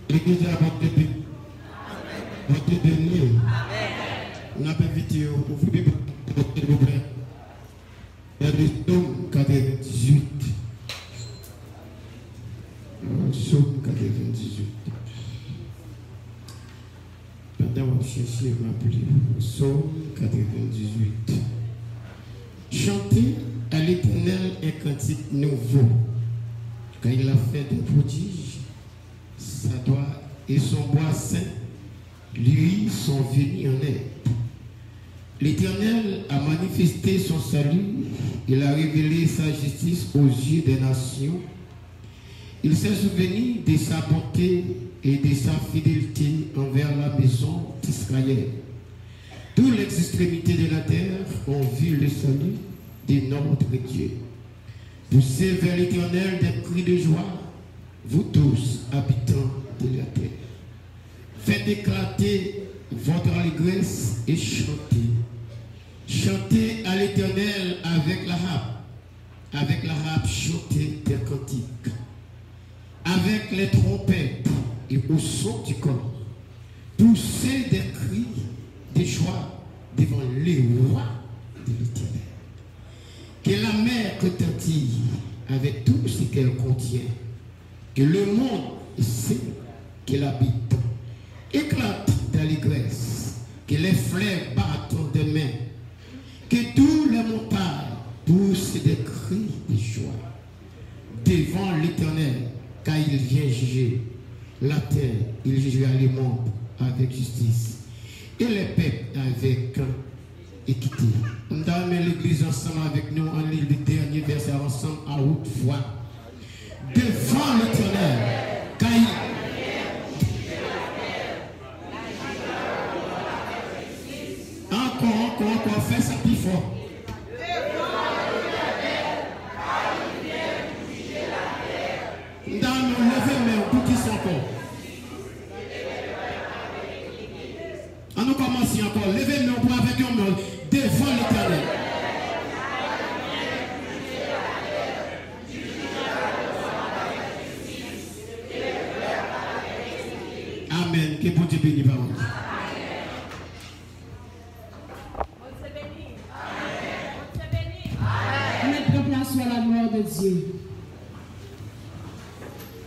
L'église a votre dernier. On a pas vite pour vous s'il vous plaît. Il y a des Psaume 98. Psaume 98. Pendant que vous cherchez, m'appeler. Psaume 98. Chantez à l'Éternel un cantique nouveau, car il a fait des prodiges. et son bois saint, lui, sont venus en aide. L'Éternel a manifesté son salut, il a révélé sa justice aux yeux des nations. Il s'est souvenu de sa bonté et de sa fidélité envers la maison d'Israël. Toutes les extrémités de la terre ont vu le salut de notre Dieu. Poussez vers l'Éternel des cris de joie, vous tous, habitants de la terre. Faites éclater votre allégresse et chantez. Chantez à l'Éternel avec la harpe. Avec la harpe, chantez des cantiques. Avec les trompettes et au son du corps. Poussez des cris de joie devant les rois de l'Éternel. Que la mer retentisse avec tout ce qu'elle contient. Que le monde sait qu'elle habite. Éclate d'allégresse. Que les fleuves battent des mains. Que tous les montagnes poussent des cris de joie devant l'Éternel, car il vient juger la terre, il jugera les mondes avec justice et les peuples avec équité. On va mettre l'église ensemble avec nous, on lit le dernier verset ensemble à haute voix. Devant l'Éternel, car il encore, fais ça plus fort. Dans nos levées, mais on peut qu'ils encore. On nous commence encore. Levez nos bras avec un mot devant l'Éternel. Amen. Que bon Dieu bénisse par vous. Dieu.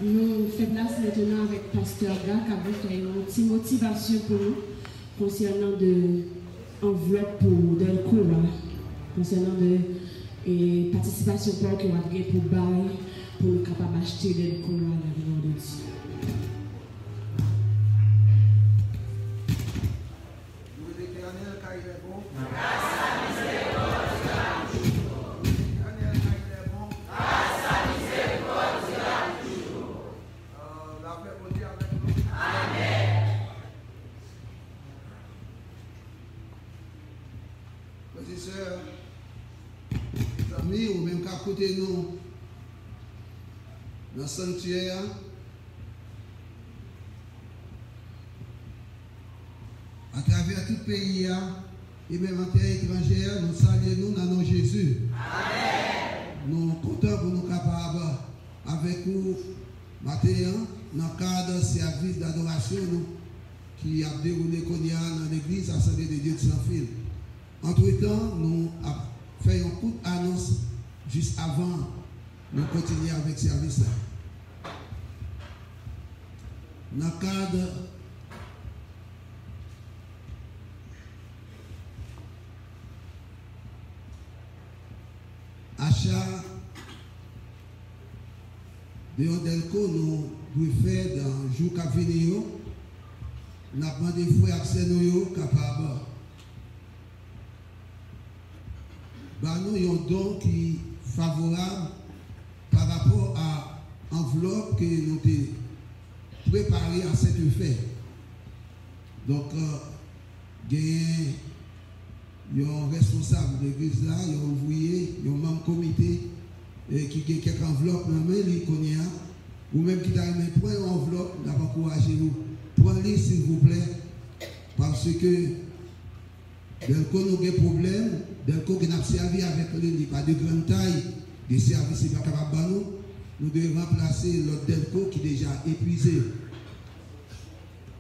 Nous faisons place maintenant avec Pasteur Gak qui a fait une petite motivation pour nous concernant de enveloppe pour Delco, concernant de participation pour que nous avons pour bail pour nous capables d'acheter Delco à la gloire de Dieu. Ou même qu'à côté de nous, dans le sanctuaire, à travers tout le pays, et même en terre étrangère, nous saluons dans nos Jésus. Amen. Nous sommes contents pour nous capables avec vous, matin, dans le cadre de service d'adoration qui a déroulé dans l'église Assemblée de Dieu de Saint-Fil. Entre-temps, nous avons fait un coup d'annonce juste avant de continuer avec le service. Dans le cadre achat de Delco, nous devons faire dans le jour qui vient. Nous avons demandé aux frères capables. Nous avons un don qui est favorable par rapport à l'enveloppe que nous avons préparée à cet effet. Donc, il y a un responsable de l'église là, il y a un ouvrier, il y a un membre comité qui a quelques enveloppes dans la main, ou même qui t'a mis point une enveloppe, n'a pas encouragé vous. Prenez-les s'il vous plaît, parce que Delco nous a des problèmes, Delco qui n'a servi avec lui, pas de grande taille, des services n'est pas capable de nous devons remplacer l'autre Delco qui est déjà épuisé.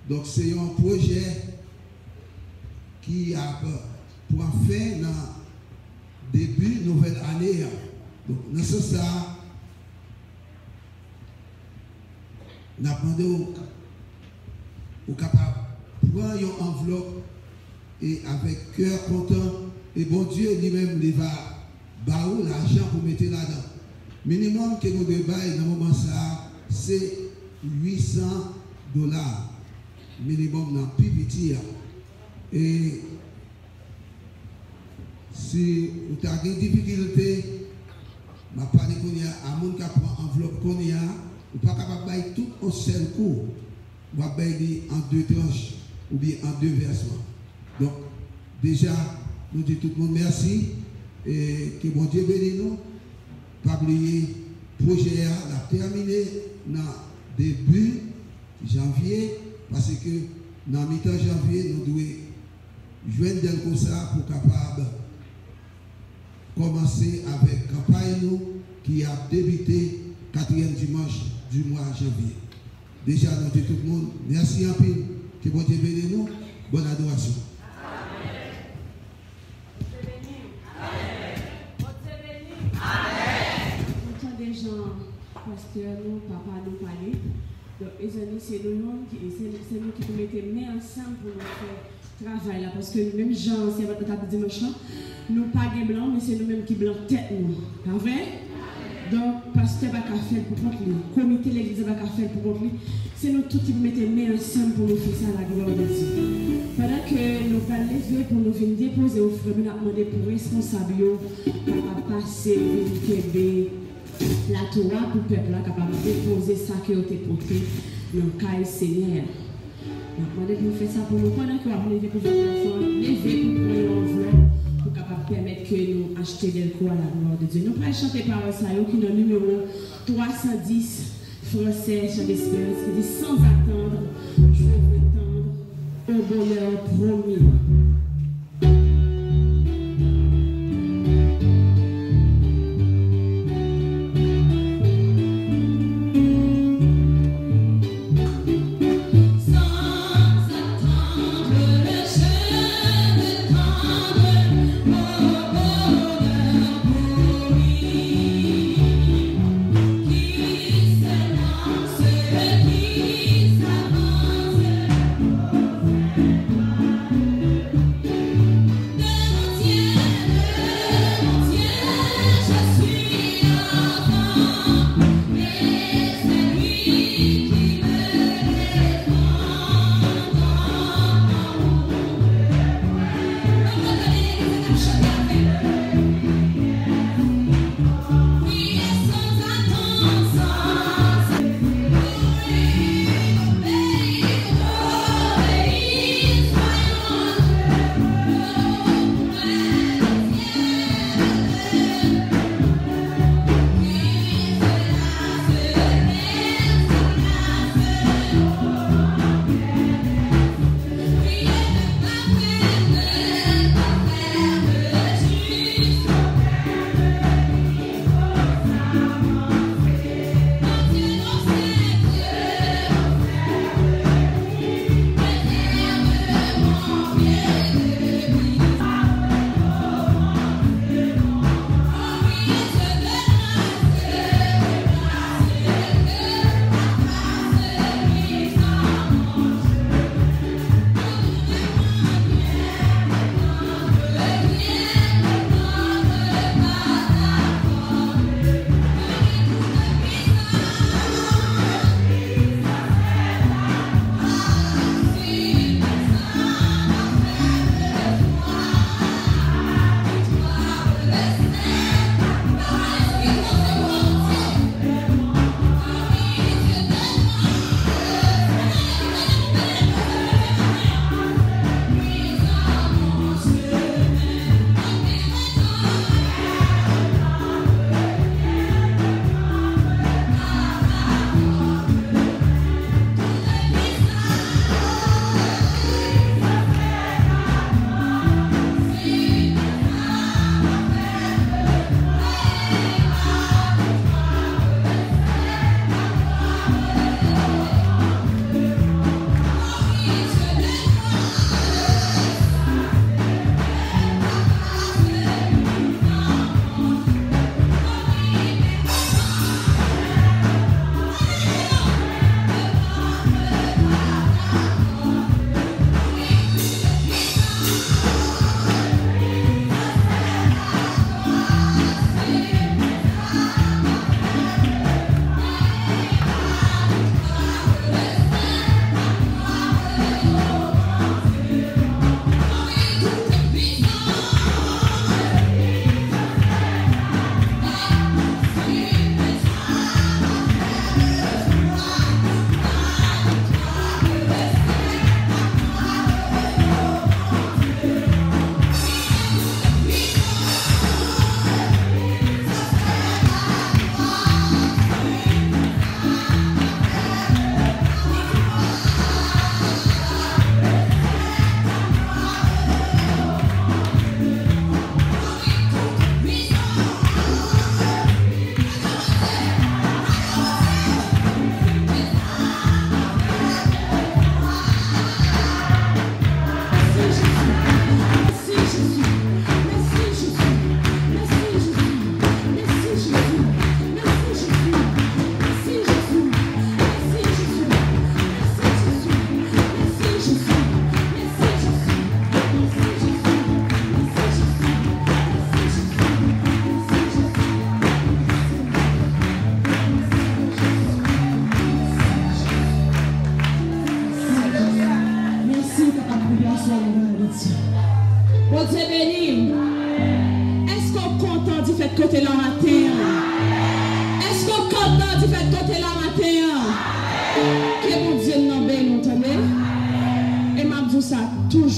Donc c'est un projet qui a pour en faire dans le début de la nouvelle année. Donc dans ce sens, nous avons demandé aux capables de prendre une enveloppe et avec cœur content, et bon Dieu lui-même il va bailler l'argent pour mettre là-dedans. Minimum que nous devons dans le moment ça, c'est $800 minimum dans PPT. Et si vous avez des difficultés, je vais parler à mon qui prend enveloppe qu'on y a, vous n'êtes pas capable de faire tout en seul coup. Vous va faire en 2 tranches ou bien en 2 versements. Donc, déjà, nous disons tout le monde merci et que bon Dieu bénisse nous. Pas oublier, le projet a terminé dans début janvier parce que dans mi-temps janvier, nous devons joindre del comme ça pour capable commencer avec campagne nous qui a débuté 4e dimanche du mois de janvier. Déjà, nous disons tout le monde merci en pile, que bon Dieu bénisse nous. Bonne adoration. Pasteur, nous, papa, nous parler. Donc, les amis, c'est nous qui mettons main ensemble pour nous faire travail là. Parce que même Jean, c'est votre table dimanche, nous pas des blancs, mais c'est nous-mêmes qui blancs tête nous. Pas vrai? Donc, pasteur va faire pour contre lui. Comité l'église va faire pour contre lui. C'est nous tous qui mettons main ensemble pour nous faire ça à la gloire de Dieu. Pendant que nous allons lever pour nous venir déposer au frère, nous avons demandé pour responsable pour passer, venir la Torah pour le peuple capable de déposer ça qui a été porté dans le cas Seigneur. Donc, on faire ça pour nous pendant que nous lever pour votre enfant, lever pour prendre l'enveloppe pour capable permettre que nous acheter des cours à la gloire de Dieu. Nous allons chanter par ça qui est dans le numéro 310 français, chant d'espérance, qui dit sans attendre, je vais m'attendre au bonheur promis.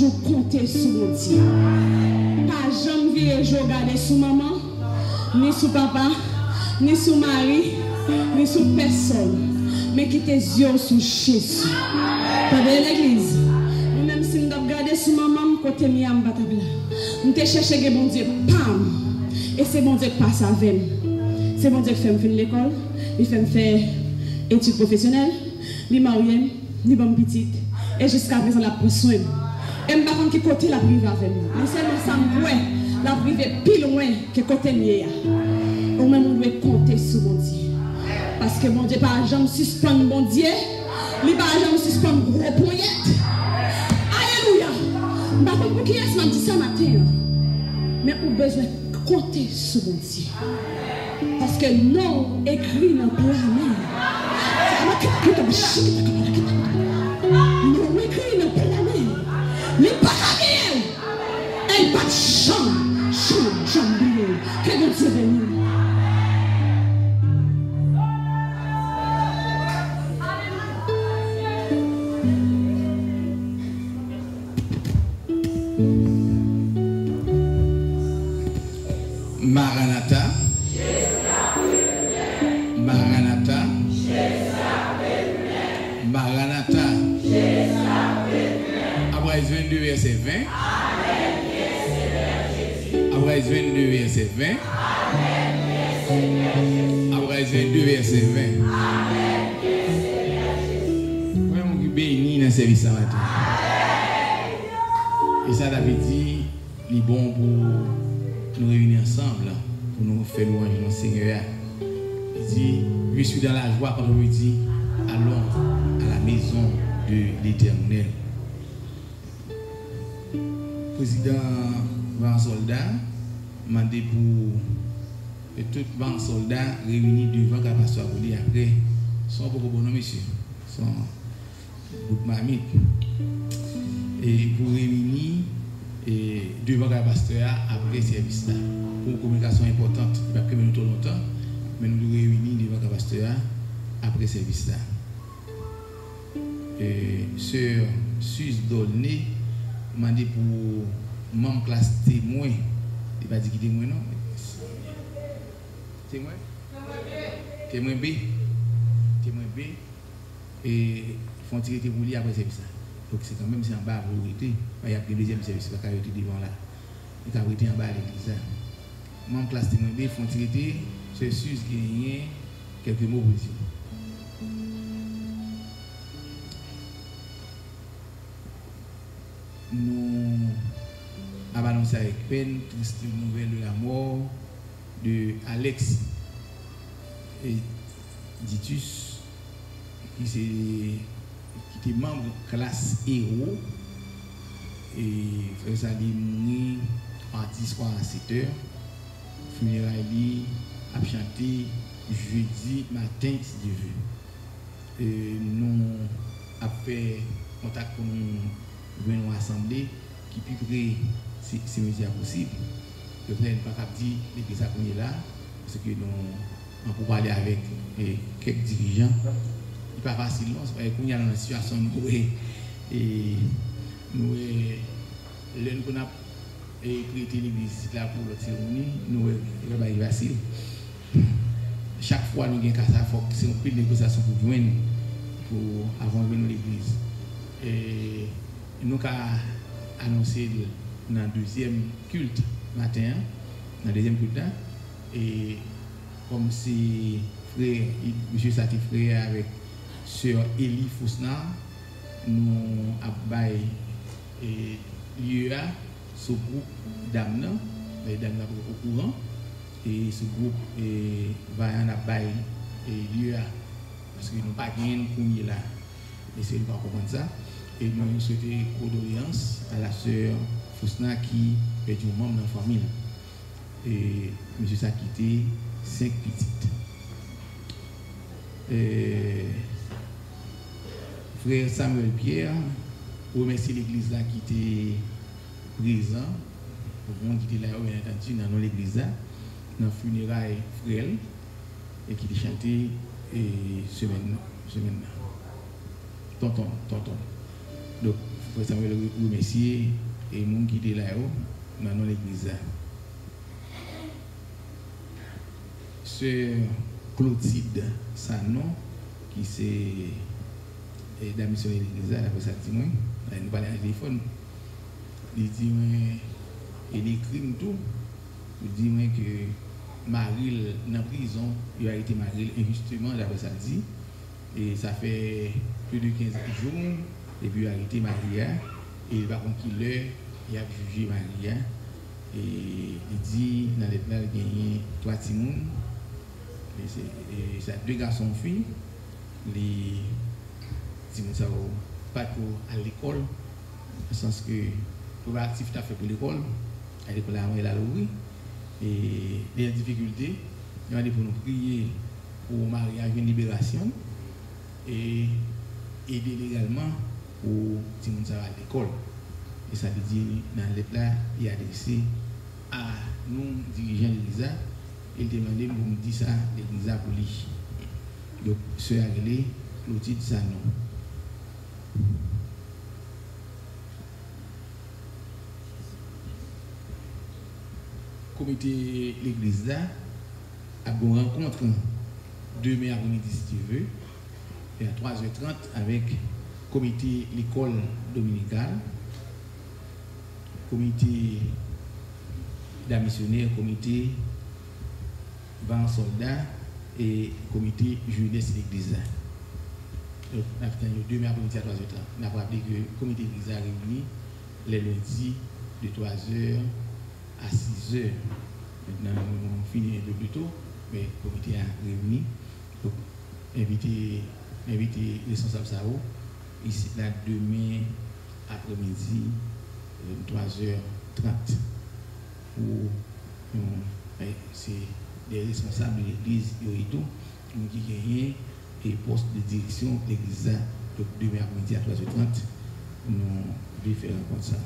toujours compter sur mon Dieu. Pas jamais virer je regarder sur maman, ni sur papa, ni sur mari, ni sur personne. Mais qui tes yeux sur Jésus. Pendant l'église, même si nous avons regardé sur maman, côté miam batabla. Nous te cherché que bon Dieu, pam. Et c'est bon Dieu qui passe avec nous. C'est bon Dieu qui fait me finir l'école, il fait me faire études professionnelles, il marie, il bon petite. Et jusqu'à présent, la prend soin. Et je ne sais pas qui côté la privé avec nous. Mais c'est nous sommes loin, la privé plus loin que côté mieux. Ou même on doit compter sur mon Dieu. Parce que mon Dieu, par exemple, suspend mon Dieu, il par exemple suspend gros poignette. Alléluia. Je ne sais pas pour qui est-ce que je dis ça matin. Mais on a besoin de compter sur mon Dieu. Parce que non écrit dans le plan. Non écrit dans le plan. Mais pas la mienne. Elle pas de chambre. Que Dieu te bénisse. Maranatha. Maranatha. Maranatha. Après 22 verset 20. Après 22 verset 20. Après 22 verset 20. Oui, mon béni dans le service ce matin. Et ça, David dit, il est bon pour nous réunir ensemble, pour nous faire louange dans Seigneur. Il dit, je suis dans la joie quand on me dit, allons à la maison de l'Éternel. Président Van Soldat m'a demandé pour tout Van Soldat réunis devant la pasteur Aboli après son beaucoup bon monsieur, son bout de mamie. Et pour réunir devant le pasteur après ce service là. Pour une communication importante, parce que nous avons longtemps, mais nous nous réunissons devant le pasteur après ce service là. Sœur Suze Dolné m'a dit pour mon classe témoin, il va dire qui témoin non? Témoin? Témoin B. Témoin B. Et font tirer pour lui après ce service là. Donc c'est quand même si en bas vous arrêtez, il y a le deuxième service qui va arrêter devant là. Il va arrêter en bas à l'église. Mon classe témoin B font tirer, c'est sûr qu'il y a quelques mots pour dire. Nous avons annoncé avec peine triste nouvelle de la mort de Alex et Ditus, qui était membre de classe héros. Et frère Salim parti soir à 7h. Funérailles a chanté jeudi matin si Dieu veut. Et nous avons fait contact pour nous venir assembler qui plus près si médias possible. Le frère n'est pas dit l'église qu'on est là parce que nous avons parlé avec quelques dirigeants. Ce n'est pas facile, non, c'est pas qu'on y a dans une situation et nous avons prêté l'église là pour la cérémonie, nous avons pas facile. Chaque fois nous avons ça, c'est un peu de négociation pour joindre pour avant de venir l'église. Et nous avons annoncé dans le deuxième culte matin, dans le deuxième culte, et comme si frère, monsieur Sati frère avec sœur Elie Fousna, nous avons lieu à ce groupe d'âmes, les dames au courant, et ce groupe va en avoir lieu à, parce que nous n'avons pas gagné pour nous là, et c'est pas comprendre ça. Et nous souhaitons condoléances à la sœur Fousna qui est un membre de la famille. Et monsieur s'est quitté 5 petites. Frère Samuel Pierre, remercie l'église là qui était présent, pour monde qui était là, bien entendu, dans l'église là, dans le funérail frère, et qui était chanté semaine. Tonton. Donc, Frère Samuel remercier et nous qui étaient là dans l'église. Sœur Clotilde Sanon, qui c'est la mission de l'église, après ça dit moi, nous parlons au téléphone, il dit il écrit tout, il dit que Marie dans la prison, il a été Marie injustement, d'après ça dit, et ça fait plus de 15 jours, et puis il a arrêté Maria, et par contre il a jugé Maria, et il dit dans les plans il a gagné 3 petits mouns, et ça 2 garçons filles, les petits mouns ça pas trop à l'école, dans le sens que tout actif t'as fait pour l'école, à l'école là il a l'ouvri, et les difficultés, il a dit pour nous prier pour mariage une libération, et aider légalement pour petit monde à l'école. Et ça veut dire dans le lettre là, il a adressé à nous dirigeants de l'Église, il demandait pour nous dire ça l'Église pour lui. Donc ce a réglé Clotilde Sanon. Comité l'église là a une rencontre demain après-midi si tu veux, et à 3h30 avec comité l'école dominicale, comité d'amis missionnaires, comité 20 soldats et comité jeunesse de l'église. Donc, demain après-midi à 3h30. On a rappelé que le comité de l'église a réuni les lundis de 3h à 6h. Maintenant, on finit un peu plus tôt, mais le comité a réuni. Donc, inviter les responsables Sao, ici, là, demain après-midi, 3h30. C'est des responsables de l'église Yorito qui gagnent et poste de direction de l'église. Donc, demain après-midi à 3h30, nous devons faire un compte ça.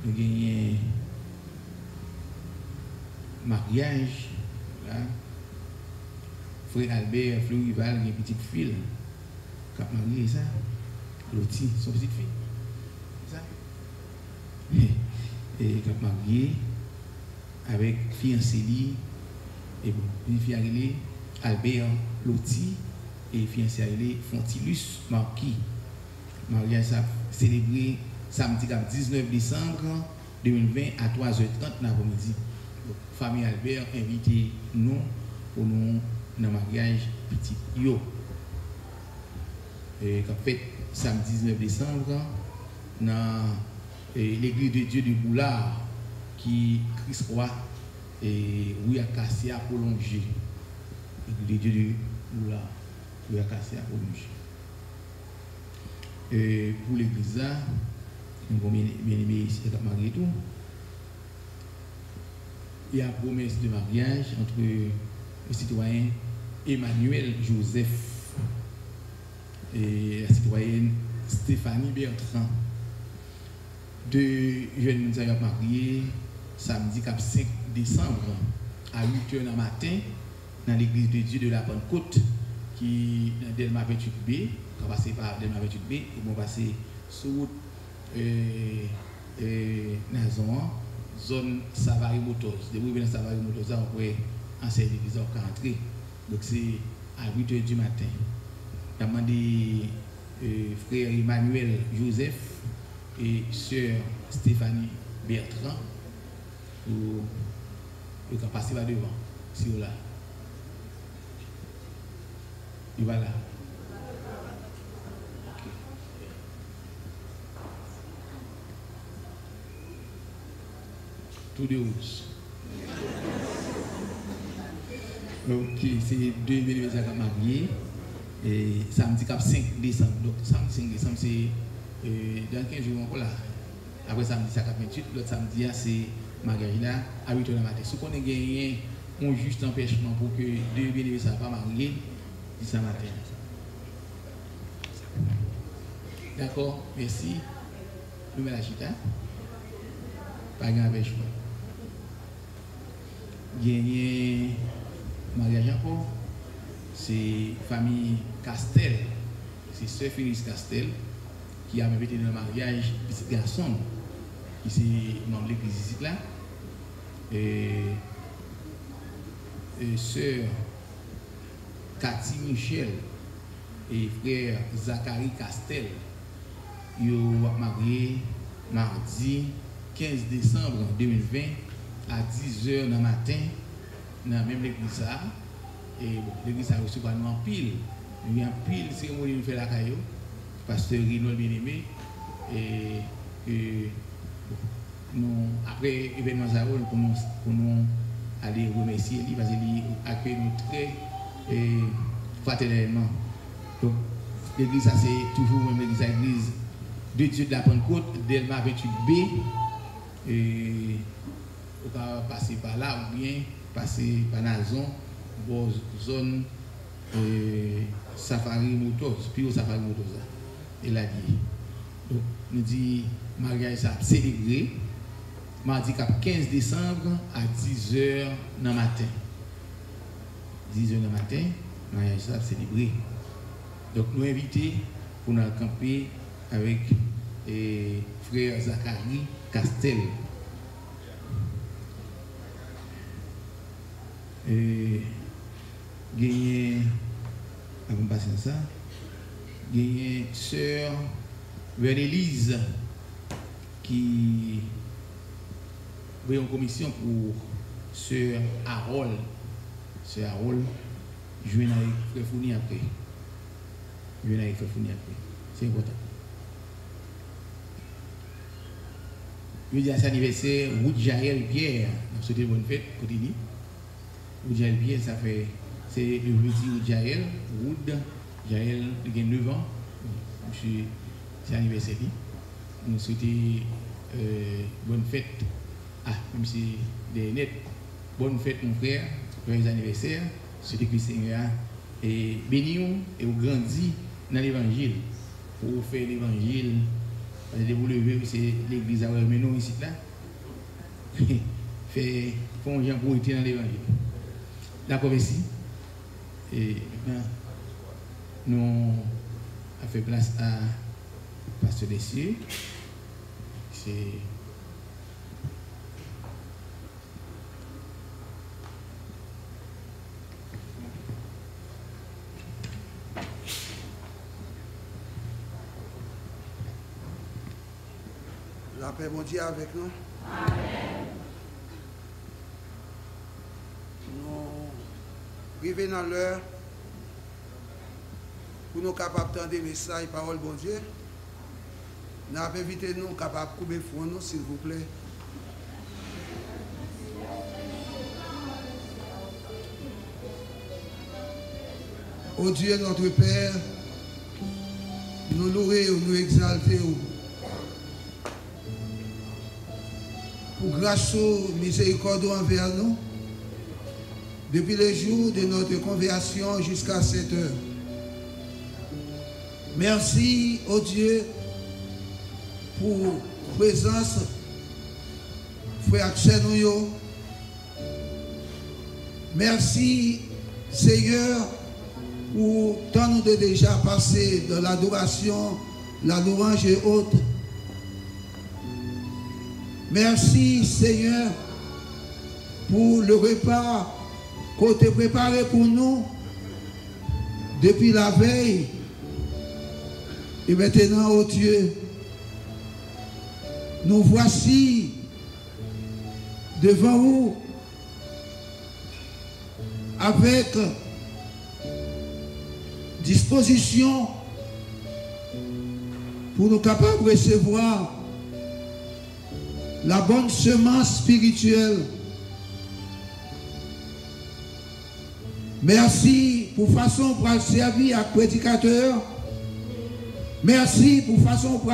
Nous gagnons mariage, là. Frère Albert, Fleur Rival, il y a une petite fille qui a marié ça. Loti, son petite fille. C'est ça? Et qui a marié avec fiancé et bon, une fille arrivée, Albert Loti, et fiancé arrivée, Fontilus Marquis. Mariage ça célébré samedi 19 décembre 2020 à 3h30 l'après-midi. Famille Albert invité nous pour nous dans le mariage petit yo. Et qu'en fait samedi 19 décembre dans l'église de Dieu de Boulard qui Christ Roi et Louis Cassia prolongé. L'église de Dieu de Boulard, Louis Cassia prolongé. Et pour l'église là, nous avons bien aimé ici à marier tout. Il y a une promesse de mariage entre le citoyen Emmanuel Joseph et la citoyenne Stéphanie Bertrand. 2 jeunes gens mariés samedi 5 décembre à 8h du matin dans l'église de Dieu de la Pentecôte qui est dans Delma 28B, qui va passer par Delma 28B, et vont passer sur Nazon, zone Savary Motors. Depuis que Savary Motors, on peut enseigner l'église en rentrer. Donc c'est à 8h du matin. Il a demandé frère Emmanuel Joseph et sœur Stéphanie Bertrand pour passer là devant, si on là. Et voilà. Tout de rouge. Ok, c'est 2 bénéficiaires mariés. Et samedi 5 décembre. Donc samedi 5 décembre, c'est dans 15 jours encore là. Après samedi 28, l'autre samedi, c'est mariage là à 8h du matin. Si on a gagné un juste empêchement pour que 2 bénéficiaires ne soient pas mariés, c'est ça matin. D'accord, merci. Nous mettons la chita. Pas grand empêchement. Gagné mariage encore, c'est famille Castel c'est Sœur Félix Castel qui a même été dans le mariage petit garçon qui c'est membre de l'église ici là. Et Sœur Cathy Michel et frère Zachary Castel, ils ont marié mardi 15 décembre 2020 à 10h dans le matin dans la même église. Et bon, l'église a reçu par nous en pile. Il y a un pile cérémonie nous fait la caillou, pasteur Rino bien-aimé. Et nous, après l'événement, nous commençons à aller remercier lui parce qu'il accueille nous très fraternellement. Donc, l'église, c'est toujours même l'église de Dieu de la Pentecôte, Delma 28B. Et on va passer par là ou bien passer par la zone Safari Motors, puis au Safari Motors. Et là, donc, nous dit, mariage ça célébré, mardi 15 décembre à 10h dans le matin. 10h dans le matin, mariage ça célébré. Donc, nous invitons pour nous camper avec frère Zachary Castel. Gagné, avant de passer ça, gagné sœur Vernélise qui veut en commission pour sœur Harold. Sœur Harold, je viens avec frère Fourni après. Je viens avec frère Fourni après. C'est important. Je dis à cet anniversaire, Wood Jaël Pierre, nous souhaitons bonne fête, côté lui. Wood Jaël Pierre, ça fait, c'est le jeudi Wood Jaël, il a 9 ans, c'est l'anniversaire. Nous souhaitons bonne fête, même si des nets, bonne fête mon frère, joyeux anniversaire, souhaitons que le Seigneur et béni et vous grandit dans l'évangile, pour faire l'évangile. Parce que vous le voyez, c'est l'église à nous ici là. Fait font gens pour être dans l'évangile. D'accord, merci. Et maintenant, nous avons fait place à Pasteur Dessier. C'est la paix, mon Dieu, avec nous. Amen. Nous arrivons dans l'heure pour nous capables d'entendre des messages, paroles, bon Dieu. Nous avons invité nous capables de couper front, nous, s'il vous plaît. Ô Dieu, notre Père, nous louer ou nous exalter. Pour grâce au miséricorde envers nous, depuis le jour de notre conversion jusqu'à cette heure. Merci, ô Dieu, pour présence, frère Axel Nouyo. Merci, Seigneur, pour tant nous de déjà passé dans l'adoration, la louange et autres. Merci, Seigneur, pour le repas qu'on t'a préparé pour nous depuis la veille. Et maintenant, ô Dieu, nous voici devant vous avec disposition pour nous capables de recevoir la bonne semence spirituelle. Merci pour façon pour servir à prédicateur. Merci pour façon pour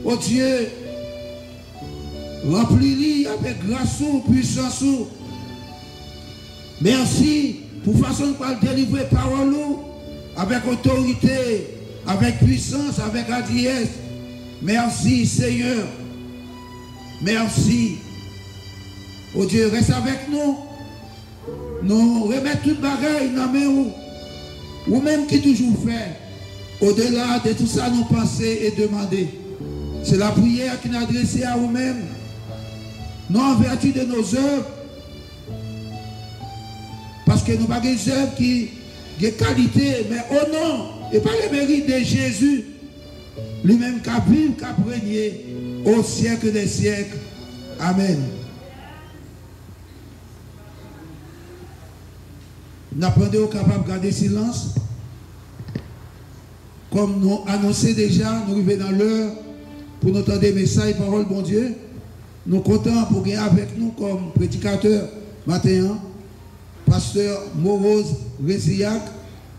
oh Dieu remplir avec grâce ou puissance. Merci pour façon pour délivrer parole avec autorité, avec puissance, avec adresse. Merci Seigneur. Merci. Oh Dieu, reste avec nous. Nous remettons toute bagaille dans mes ou même qui toujours fait. Au-delà de tout ça, nous penser et demander. C'est la prière qui nous est adressée à vous-mêmes. Non en vertu de nos œuvres. Parce que nous n'avons pas des œuvres qui ont des qualités, mais au nom et par le mérite de Jésus, lui-même qui a vécu, qui a régné au siècle des siècles. Amen. Nous apprenons capable de garder silence. Comme nous annonçons déjà, nous arrivons dans l'heure pour nous entendre des messages, paroles, bon Dieu. Nous sommes contents pour gagner avec nous comme prédicateur matin, pasteur Morose Rézillac.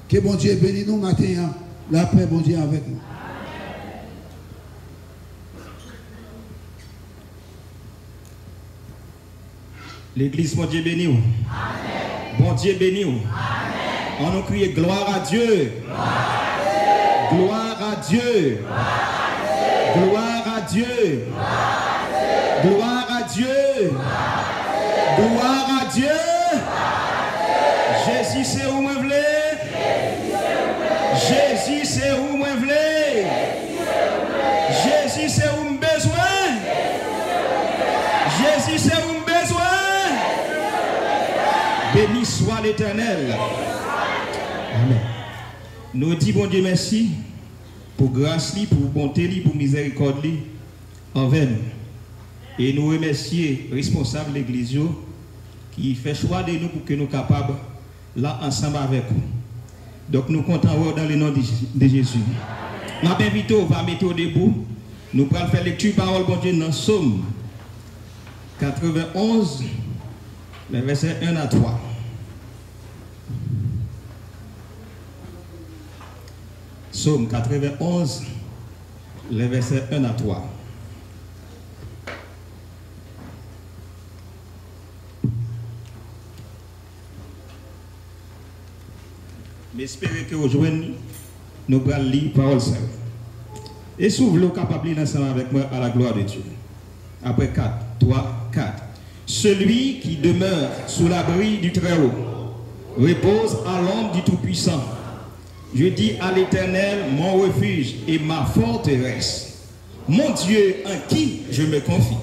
Que bon Dieu bénisse nous matin. La paix, bon Dieu, avec nous. L'église, bon Dieu béni. Bon Dieu béni. On nous crie gloire à Dieu. Gloire à Dieu. Gloire à Dieu. Gloire à Dieu. Gloire à Dieu. Jésus, c'est où moi voulez. Jésus, c'est où moi voulez. Jésus, c'est où me besoin. Jésus, c'est où me besoin. Béni soit l'Éternel. Amen. Nous disons bon Dieu merci pour grâce, pour bonté, pour miséricorde envers nous. Et nous remercions les responsables de l'Église qui fait choix de nous pour que nous soyons capables là ensemble avec vous. Donc nous comptons dans le nom de Jésus. Je m'invite à mettre debout. Nous allons faire lecture parole bon Dieu dans Psaume 91, les versets 1 à 3. Psaume 91, les versets 1 à 3. J'espère que aujourd'hui, nous allons lire parole sainte. Et s'ouvre capable de lire ensemble avec moi à la gloire de Dieu. Après 4, 3, 4. Celui qui demeure sous l'abri du Très-Haut repose à l'ombre du Tout-Puissant. Je dis à l'Éternel, mon refuge et ma forteresse, mon Dieu en qui je me confie.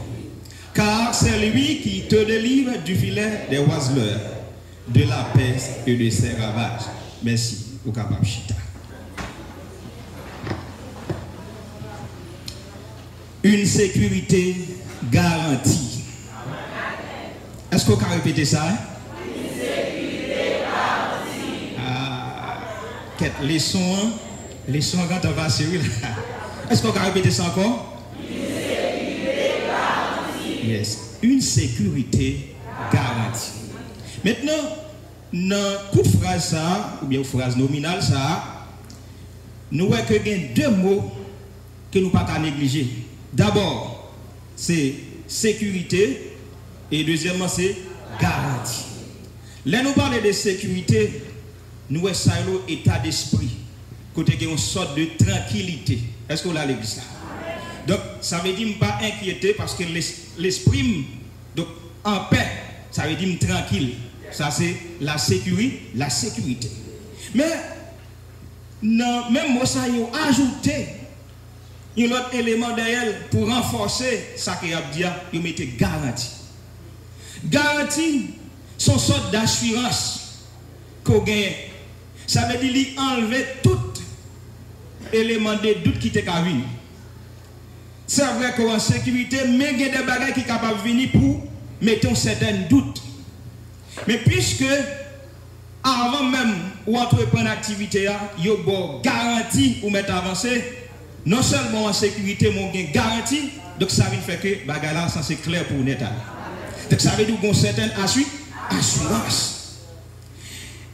Car c'est lui qui te délivre du filet des oiseleurs, de la peste et de ses ravages. Merci, au capable Chita. Une sécurité garantie. Est-ce qu'on peut répéter ça? Une sécurité garantie. Quelle leçon quand on va sérieux là. Est-ce qu'on peut répéter ça encore? Une sécurité garantie. Yes, une sécurité garantie. Maintenant, dans toute phrase ça, ou bien phrase nominale ça, nous voyons que il y a deux mots que nous ne pouvons pas négliger. D'abord, c'est sécurité et deuxièmement, c'est garantie. Là, nous parlons de sécurité, nous voyons ça état d'esprit, côté qu'il y a une sorte de tranquillité. Est-ce que vous l'avez vu ça? Donc, ça veut dire ne pas inquiéter parce que l'esprit, donc en paix, ça veut dire tranquille. Ça, c'est la sécurité. Mais, non, même moi, ça y a ajouté un autre élément derrière pour renforcer ça qu'il a dit, il mettait garantie. Garantie, c'est une sorte d'assurance qu'on gagne. Ça veut dire qu'il enlever tout élément de doute qui était à venir. C'est vrai qu'en sécurité, mais il y a des bagages qui sont capables de venir pour mettre un certain doute. Mais puisque, avant même ou entreprendre l'activité, il y a une garantie pour mettre avancé, non seulement en sécurité, mais il y a une garantie, donc ça veut faire que bagala c'est clair pour nous. Donc ça veut dire qu'il y a une certaine assurance.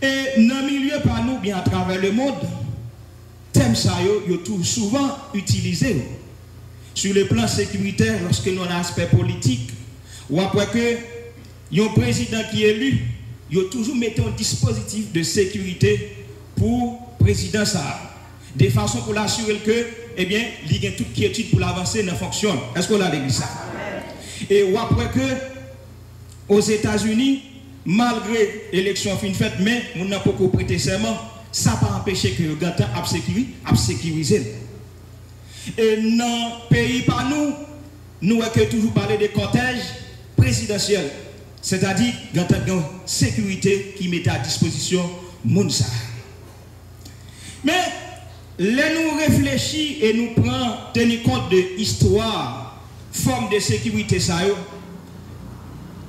Et dans le milieu par nous, bien à travers le monde, thème ça est tout souvent utilisé. Sur le plan sécuritaire, lorsque nous avons un aspect politique, ou après que il y a un président qui est élu, il y a toujours mis un dispositif de sécurité pour le président ça. De façon pour l'assurer que, eh bien, il y a toute quiétude pour l'avancer, ne fonctionne. Est-ce qu'on a dit ça? Et ou après que, aux États-Unis, malgré l'élection fin faite, mais on n'a pas prêté serment, ça n'a pas empêché que le gâteau a sécurisé. Et dans le pays par nous avons toujours parlé de cortège présidentiel. C'est-à-dire qu'il y a une sécurité qui met à disposition Mounsa. Mais, là nous réfléchissons et nous prenons tenir compte de l'histoire, forme de sécurité, ça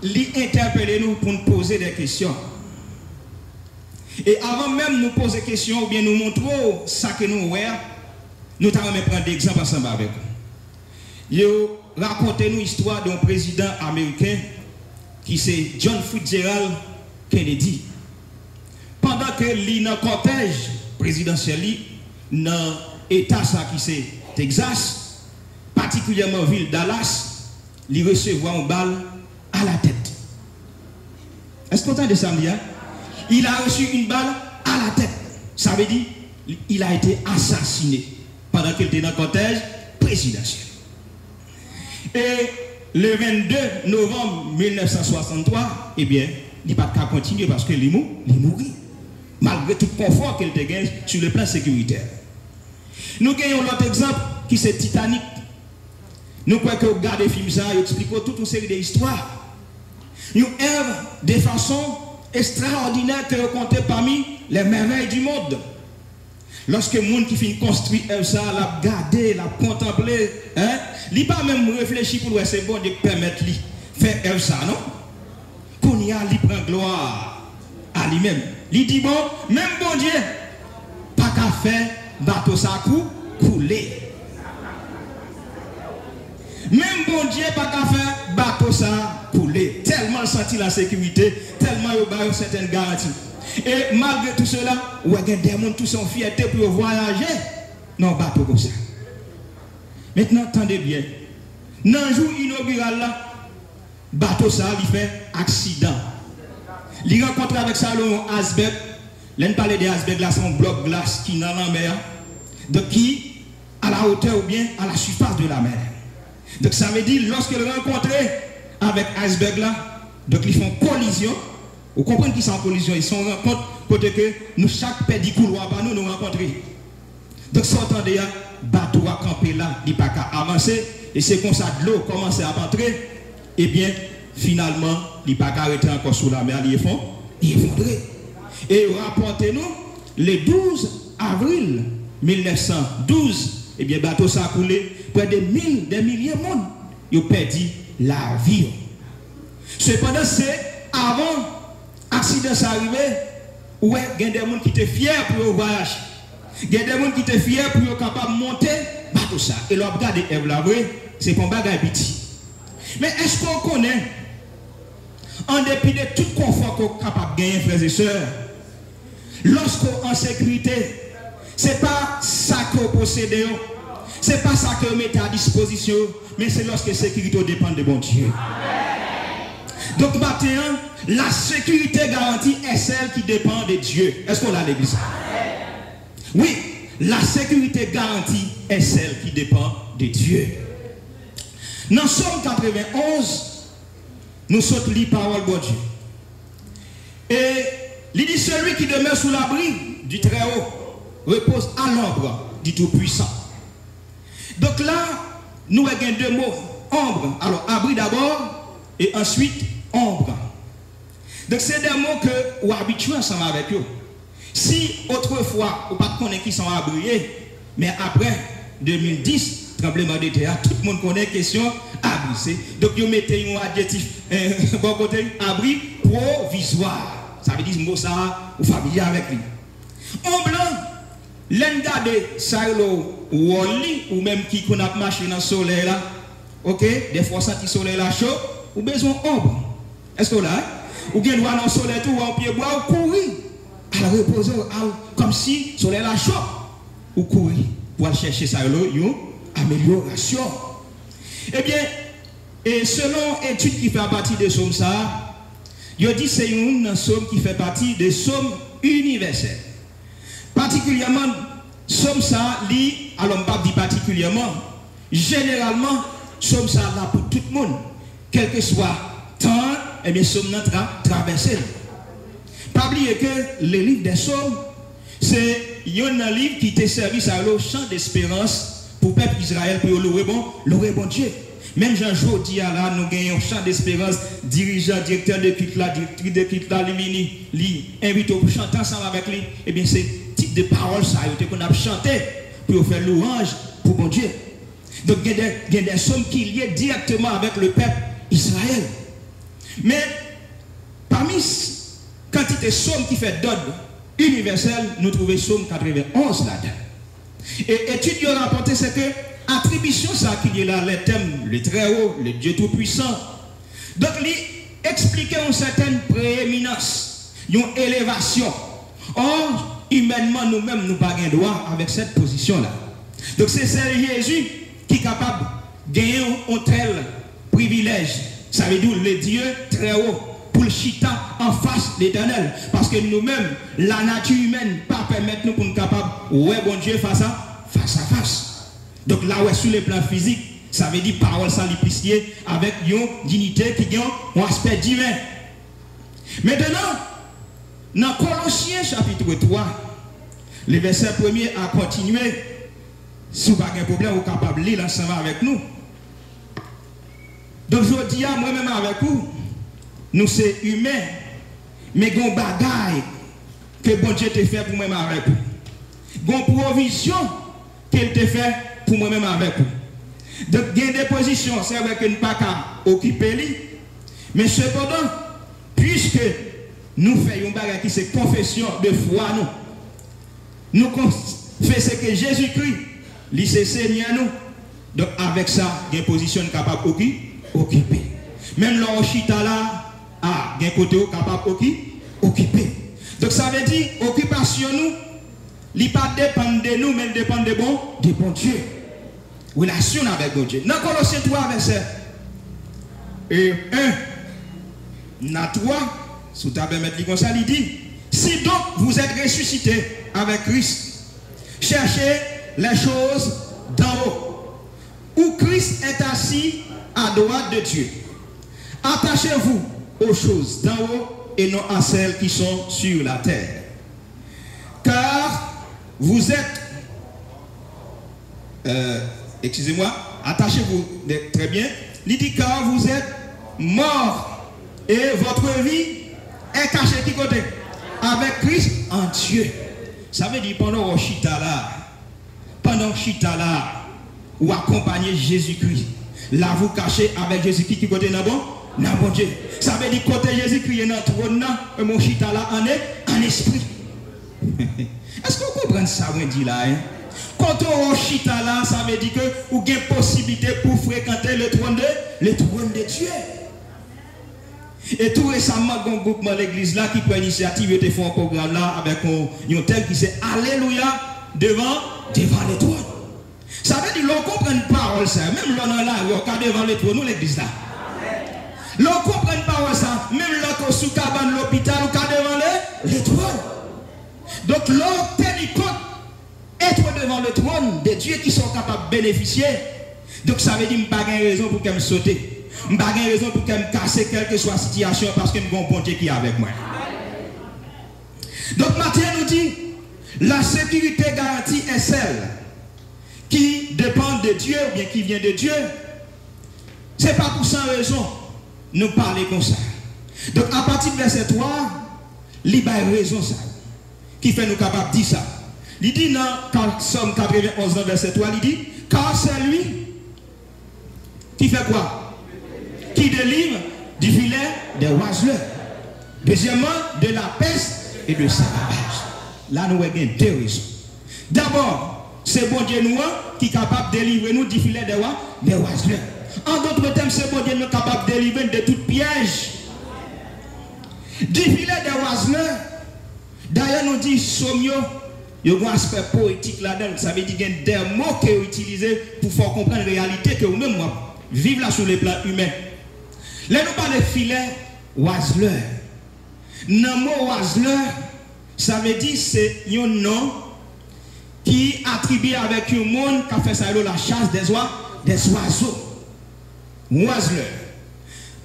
interpeller nous pour nous poser des questions. Et avant même de nous poser des questions ou bien nous montrer ça que nous voyons, nous allons prendre des exemples ensemble avec vous. Yo racontez-nous l'histoire d'un président américain qui c'est John Fitzgerald Kennedy. Pendant que il dans cortège présidentiel dans l'État qui c'est Texas, particulièrement ville Dallas, il recevait une balle à la tête. Est-ce que vous entendez ça? Il a reçu une balle à la tête. Ça veut dire qu'il a été assassiné pendant qu'il était dans le cortège présidentiel. Et le 22 novembre 1963, eh bien, il n'a pas qu'à continuer parce qu'il est mort, malgré tout le confort qu'il a gagné sur le plan sécuritaire. Nous gagnons l'autre exemple qui c'est Titanic. Nous croyons que vous regardez le film, ça, il explique toute une série d'histoires. Nous œuvre de façon extraordinaire que vous comptez parmi les merveilles du monde. Lorsque le monde qui finit construire ça, l'a garder, l'a contempler, hein, il n'a pas même réfléchi pour c'est bon de permettre lui faire ça, non? Qu'on y a, il prend gloire à lui-même. Il dit bon, même bon Dieu, pas qu'à faire bateau ça couler. Même bon Dieu, pas qu'à faire bateau ça couler. Tellement senti la sécurité, tellement il y a une certaine garantie. Et malgré tout cela, il y a des gens qui sont fiertés pour voyager dans le bateau comme ça. Maintenant, attendez bien. Dans le jour inaugural, le bateau ça, il fait accident. Il rencontre avec ça un iceberg. L'on parle des icebergs là, c'est un bloc de glace qui est dans la mer. Donc, qui à la hauteur ou bien à la surface de la mer. Donc, ça veut dire, lorsqu'ils rencontrent avec iceberg là, donc ils font collision. Vous comprenez qu'ils sont en collision, ils sont en rencontre côté que nous, chaque père du couloir par nous rencontrer. Donc, sortant de là, bateau a campé là, il n'y a pas qu'à avancer, et c'est comme ça de l'eau commence à rentrer, et bien, finalement, il n'y a pas qu'à arrêter encore sous la mer, il est effondré. Et rapportez-nous, le 12 avril 1912, et bien, bateau ça a coulé, près de des milliers de monde, ils ont perdu la vie. Cependant, c'est avant l'accident s'est arrivé, ouais, il y a des gens qui étaient fiers pour le voyage. Il y a des gens qui étaient fiers pour être capables de monter bateau ça. Et leur regardez, c'est pas un bagage petit. Mais est-ce qu'on connaît, en dépit de tout confort qu'on est capable de gagner, frères et sœurs, lorsqu'on est en sécurité, ce n'est pas ça que vous possédez, ce n'est pas ça que vous mettez à disposition, mais c'est lorsque la sécurité dépend de bon Dieu. Donc maintenant, la sécurité garantie est celle qui dépend de Dieu. Est-ce qu'on a l'église? Oui, la sécurité garantie est celle qui dépend de Dieu. Dans Somme 91, nous sommes les paroles de Dieu. Et il dit celui qui demeure sous l'abri du Très-Haut repose à l'ombre du Tout-Puissant. Donc là, nous avons deux mots. Ombre, alors abri d'abord et ensuite ombre. Donc c'est des mots que vous habituez ensemble avec eux. Si autrefois, vous ne connaissez pas qui sont abriés, mais après 2010, tremblement de terre, tout le monde connaît la question abri. Donc vous mettez un adjectif, bon côté, abri provisoire. Ça veut dire mot ça, vous familier avec lui. En blanc, l'engade ça ou même qui connaît marché dans le soleil là, ok, des fois ça qui soleil là chaud, ou besoin d'ombre. Est-ce que là, ou bien dans le soleil tout, ou en pied bois, ou courir, à la reposer, comme si le soleil là chaud, ou courir pour aller chercher ça, une amélioration. Eh bien, et selon étude qui fait partie de somme ça, je dis c'est une somme qui fait partie des sommes universelles. Particulièrement, somme ça, alors je ne dis pas particulièrement, généralement, somme ça là pour tout le monde, quel que soit temps, eh bien, somme notre traversée. Pas oublier que le livre des sommes, C'est un livre qui te servi à le chant d'espérance pour le peuple Israël, pour louer bon Dieu. Même Jean-Jean dit là, nous gagnons un chant d'espérance, dirigeant, directeur de culte là, directrice de culte là, lui invite pour chanter ensemble avec lui. Eh bien, c'est type de paroles ça, qu'on a chanté pour faire louange pour bon Dieu. Donc, il y a des sommes qui liées directement avec le peuple Israël. Mais, parmi quantité de sommes qui fait d'ordre universel, nous trouvons Somme 91 là-dedans. Et étude qui a rapporté, c'est que attribution ça qui est là, les thèmes, le très haut, le Dieu tout-puissant. Donc, il expliquait une certaine prééminence, une élévation. Or, humainement, nous-mêmes, nous n'avons pas de droit avec cette position-là. Donc, c'est Jésus qui est capable de gagner un tel privilège. Ça veut dire le Dieu très haut pour le chita en face de l'Éternel. Parce que nous-mêmes, la nature humaine, pas permettre nous pour nous capables, ouais, bon Dieu, face à face. Donc là, ouais, sur le plan physique, ça veut dire parole sans l'épicier avec une dignité qui a un aspect divin. Maintenant, dans Colossiens chapitre 3, le verset 1er a continué. Si vous n'avez pas de problème, vous êtes capable de lire ensemble avec nous. Donc je dis à moi-même avec vous, nous sommes humains, mais il y a des bagailles que bon Dieu te fait pour moi-même avec vous. Il y a une provision qu'il te fait pour moi-même avec vous. Donc il y a des positions, c'est vrai que nous ne pouvons pas occuper, mais cependant, puisque nous faisons une bagaille qui c'est confession de foi, nous faisons ce que Jésus-Christ, lui c'est Seigneur nous. Donc avec ça, il y a une position capable d'occuper. Même l'orchita là, il y a un côté capable d'occuper. Donc ça veut dire, occupation nous, il ne dépend pas de nous, mais il dépend de bon Dieu. Relation avec bon Dieu. Dans Colossiens 3, verset 1, dans 3, sous ta permettre comme ça, il dit, si donc vous êtes ressuscités avec Christ, cherchez les choses d'en haut, où Christ est assis à droite de Dieu. Attachez-vous aux choses d'en haut et non à celles qui sont sur la terre. Car vous êtes, excusez-moi, attachez-vous très bien. Il dit car vous êtes morts et votre vie est cachée qui côté avec Christ en Dieu. Ça veut dire pendant Chita là, ou accompagner Jésus-Christ. Là vous cachez avec Jésus-Christ qui côté bon Dieu. Ça veut dire côté Jésus-Christ est dans le trône et mon Chita là en esprit. Est-ce que vous comprenez ça, on dit là? Quand on chita là, ça veut dire que vous avez une possibilité pour fréquenter le trône de Dieu. Et tout récemment, il y a un groupement de l'église là qui prend l'initiative de faire un programme là avec un thème qui c'est Alléluia devant le trône. Ça veut dire qu'on comprend une parole ça, même là, on devant le trône, nous l'église là. L'on comprend une parole ça, même là, sous cabane l'hôpital, on devant le trône. Donc l'on tient compte être devant le trône des dieux qui sont capables de bénéficier. Donc ça veut dire que je n'ai pas de raison pour qu'elle me saute. Je n'ai pas de raison pour qu'elle me casse quelle que soit la situation parce que je suis un bon Dieu qui est avec moi. Donc Matthieu nous dit, la sécurité garantie est celle qui dépend de Dieu ou bien qui vient de Dieu. Ce n'est pas pour sans raison nous parler comme ça. Donc à partir de verset 3, il y a une raison ça qui fait nous capables de dire ça. Il dit dans Somme 91 verset 3, il dit, car c'est lui qui fait quoi? Qui délivre du filet des oiseleurs. Deuxièmement, de la peste et de l'esclavage. Là, nous avons deux raisons. D'abord, c'est bon Dieu nous qui est capable de délivrer nous du filet des oiseleurs. En d'autres termes, c'est bon Dieu nous capable de délivrer de tout piège. Du filet des oiseleurs. D'ailleurs, nous dit Somio, il y a un aspect poétique là-dedans. Ça veut dire qu'il y a des mots qui sont utilisés pour faire comprendre la réalité que nous-mêmes vivons là sur le plan humain. Là, nous parlons de filet oiseleur. Le mot oiseleur, ça veut dire que c'est un nom qui est attribué avec un monde qui a fait ça la chasse des oiseaux. Oiseleur.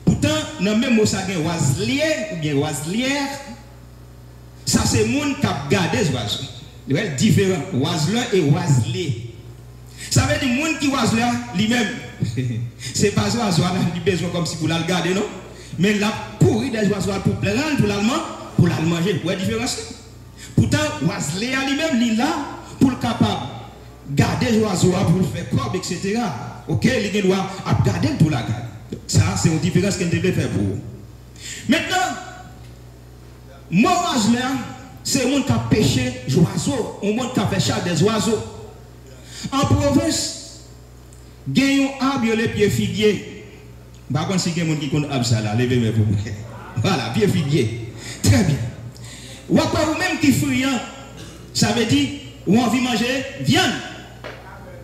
Pourtant, dans le même mot, ça y a oiselier ou bien oiselière. Ça, c'est le monde qui a gardé les oiseaux. est différent. Oiseleur et oiselé. Ça veut dire, le monde qui oiseleur, lui-même, c'est pas oiseau, il a besoin comme si pour la garder, non? Mais la pourri des oiseaux pour l'allemand, pour la manger. Vous voyez la différence? Pourtant, oiselé à lui-même, il est là pour le capable garder les oiseaux, pour le faire corps, etc. Ok, il doit garder pour la garde. Ça, c'est une différence qu'on devait faire pour vous. Maintenant, moi, oiseleur, c'est un monde qui a pêché des oiseaux, un monde qui a fait chasse des oiseaux. En province, il y a un arbre, les pieds figuiers. Par contre, si il y a un monde qui connaît l'arbre, ça là, levez-moi pour moi. Voilà, pieds figuiers. Très bien. Ou après, vous-même qui friand, ça veut dire, ou envie de manger viande.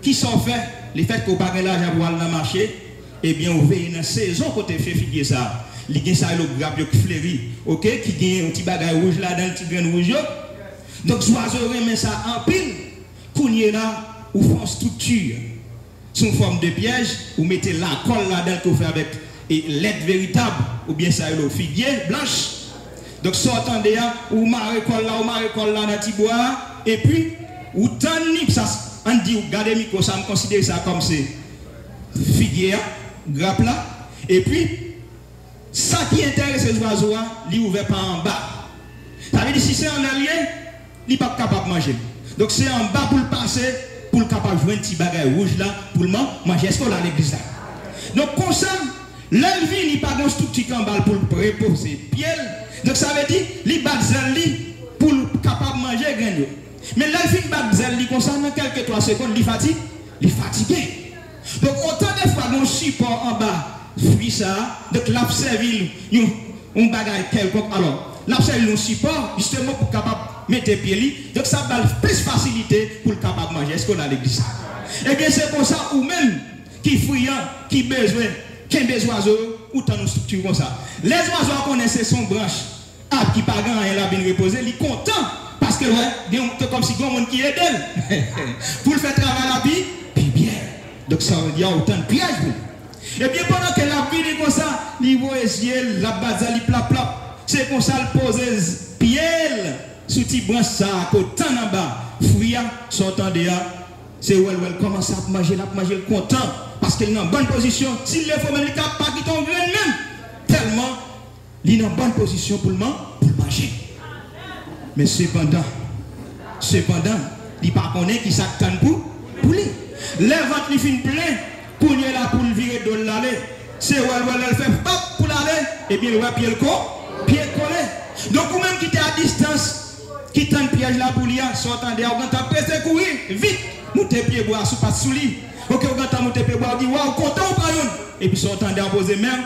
Qui sont faits, les faits qu'on n'a pas l'argent pour aller dans le marché, eh bien, vous voyez une saison côté fait figuier ça. Les gens ça le grappe qui fleuri, ok, qui gagne un petit bagage rouge là dans le petit grain rouge. Donc, les oiseaux remettent ça en pile, qu'on y est là, ou font structure sous forme de piège, ou mettez la colle là-dedans qu'on fait avec l'aide véritable, ou bien ça le figuier blanche. Donc, sortant de là, ou marre colle là dans le petit bois, et puis, ou tannip ça, on dit, regardez micro, ça me considère ça comme c'est figuier, grappe là, et puis, ça qui intéresse les oiseaux, il ouvert par en bas. Ça veut dire si c'est en allié, il n'est pas capable de manger. Donc c'est en bas pour le passer, pour le capable de jouer un petit bagage rouge là, pour le manger. Est-ce qu'on a l'église là? Donc comme ça, l'envie, il n'y a pas de structure en bas pour le reposer pied. Donc ça veut dire, il bat pour le capable de manger grain. Mais l'envie, il bat comme ça, dans quelques 3 secondes, il fatigue. Il est fatigué. Donc autant de fois, mon support en bas, fruit ça, donc l'abserville, un bagage quelconque. Alors, l'abserville, un support, justement pour capable de mettre pieds li. Donc ça va plus facilité pour le capable de manger. Est-ce qu'on a l'église? Eh bien, c'est pour ça, ou même qui friand, qui besoin, qui a besoin d'oiseaux, ou dans une structure comme ça. Les oiseaux connaissent son branche, qui pas grand rien là, bien reposer, ils sont contents. Parce que, ouais, c'est comme si il y a un monde qui aide pour le faire travailler la vie, puis bien. Donc ça veut dire autant de pièges. Et bien pendant que la vie est comme ça, il va essayer la base, il plap. C'est comme ça, il pose pied sous petit branche ça, côté en bas, fruit, sortant de là. C'est où elle commence à manger, content. Parce qu'il est en bonne position. S'il le faut, même il ne pas quitter ton grain même. Tellement, il est en bonne position pour le manger. Mais cependant, il ne pas connaît qui s'attend pour lui. Les ventes lui finissent plein. Pour lui là pour le virer de l'aller, c'est où elle fait pop pour l'aller, et bien le pied collé. Donc ou même qui était à distance, qui tente piège là pour lui, sortant de là, on t'a pressé courir, vite, monter pied bois sous pas sous lui. Ok, on t'a monter pied bois, on dit waouh, content ou pas une. Et puis sortant de là, poser main,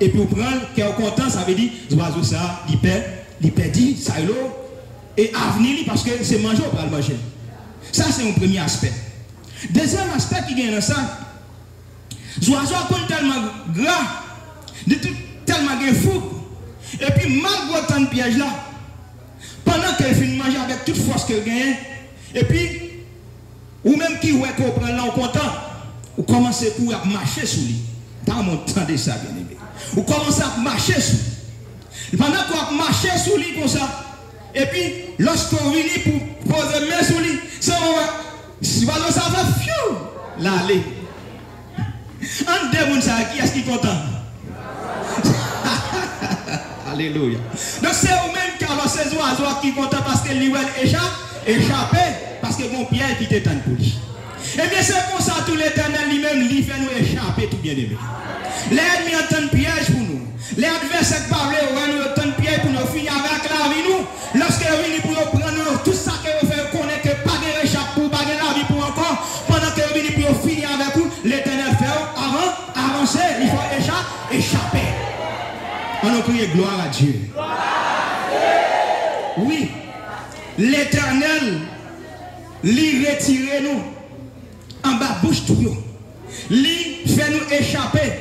et puis on prend, qui est content, ça veut dire, oiseau ça, il perd, ça est l'eau, et avenir parce que c'est manger ou pas le manger. Ça c'est un premier aspect. Deuxième aspect qui vient dans ça, les oiseaux sont tellement gras, tellement fou. Et puis, malgré tant de pièges là, pendant qu'elle finit de manger avec toute force qu'elle gagne, et puis, ou même qui ouais qu'on prend là, on content, ou commence à marcher sous lui. Dans mon temps de ça, bien aimé. Ou commence à marcher sous lui. Pendant qu'on marche sous lui comme ça, et puis, lorsqu'on vient pour poser main sous lui, ça va. Si vous avez ça, fiou, là, allez. Un démon, ça, qui est-ce qui est content? Alléluia. Donc, c'est vous-même qui avez ces oiseaux qui sont contents parce que l'Iwel échappé, parce que mon pied qui était pour lui. Eh bien, c'est pour ça que tout l'Éternel lui-même, lui fait nous échapper tout bien aimé. Les ennemis entendent piège pour nous. Les adversaires parlent, nous entendent piège pour nous finir avec la vie, nous. Lorsque nous venons pour nous prendre tout ça que nous faisons, connaître que pas de réchappe pour pas de la vie pour encore, pendant que nous venons pour finir avec nous, l'Éternel fait avancer, il faut échapper. On a crié gloire à Dieu. Oui, l'Éternel, lui retire nous en bas bouche tout. Lui fait nous échapper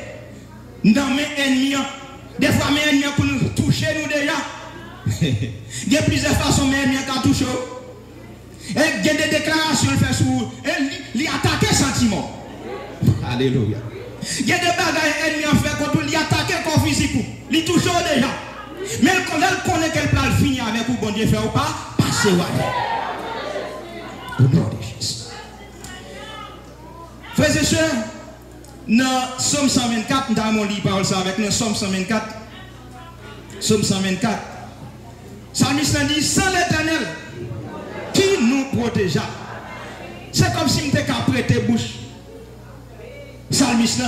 dans mes ennemis. Des fois, mes ennemis pour nous toucher nous déjà. Il y a plusieurs façons mes ennemis qui touchent. Et il y a des déclarations qu'il fait sur lui attaquer sentiment. Alléluia. Il y a des bagages ennemis en fait contre lui attaquer comme physique. Il touche déjà. Mais quand elle connaît qu'elle peut finir avec vous, bon Dieu fait ou pas, passez. Au nom de Jésus. Frères et sœurs, dans Somme 124, nous avons lu parole ça avec nous, Somme 124. Somme 124. Psalmiste dit, sans l'Éternel, qui nous protégea? C'est comme si nous étions prêté bouche. Psalmiste,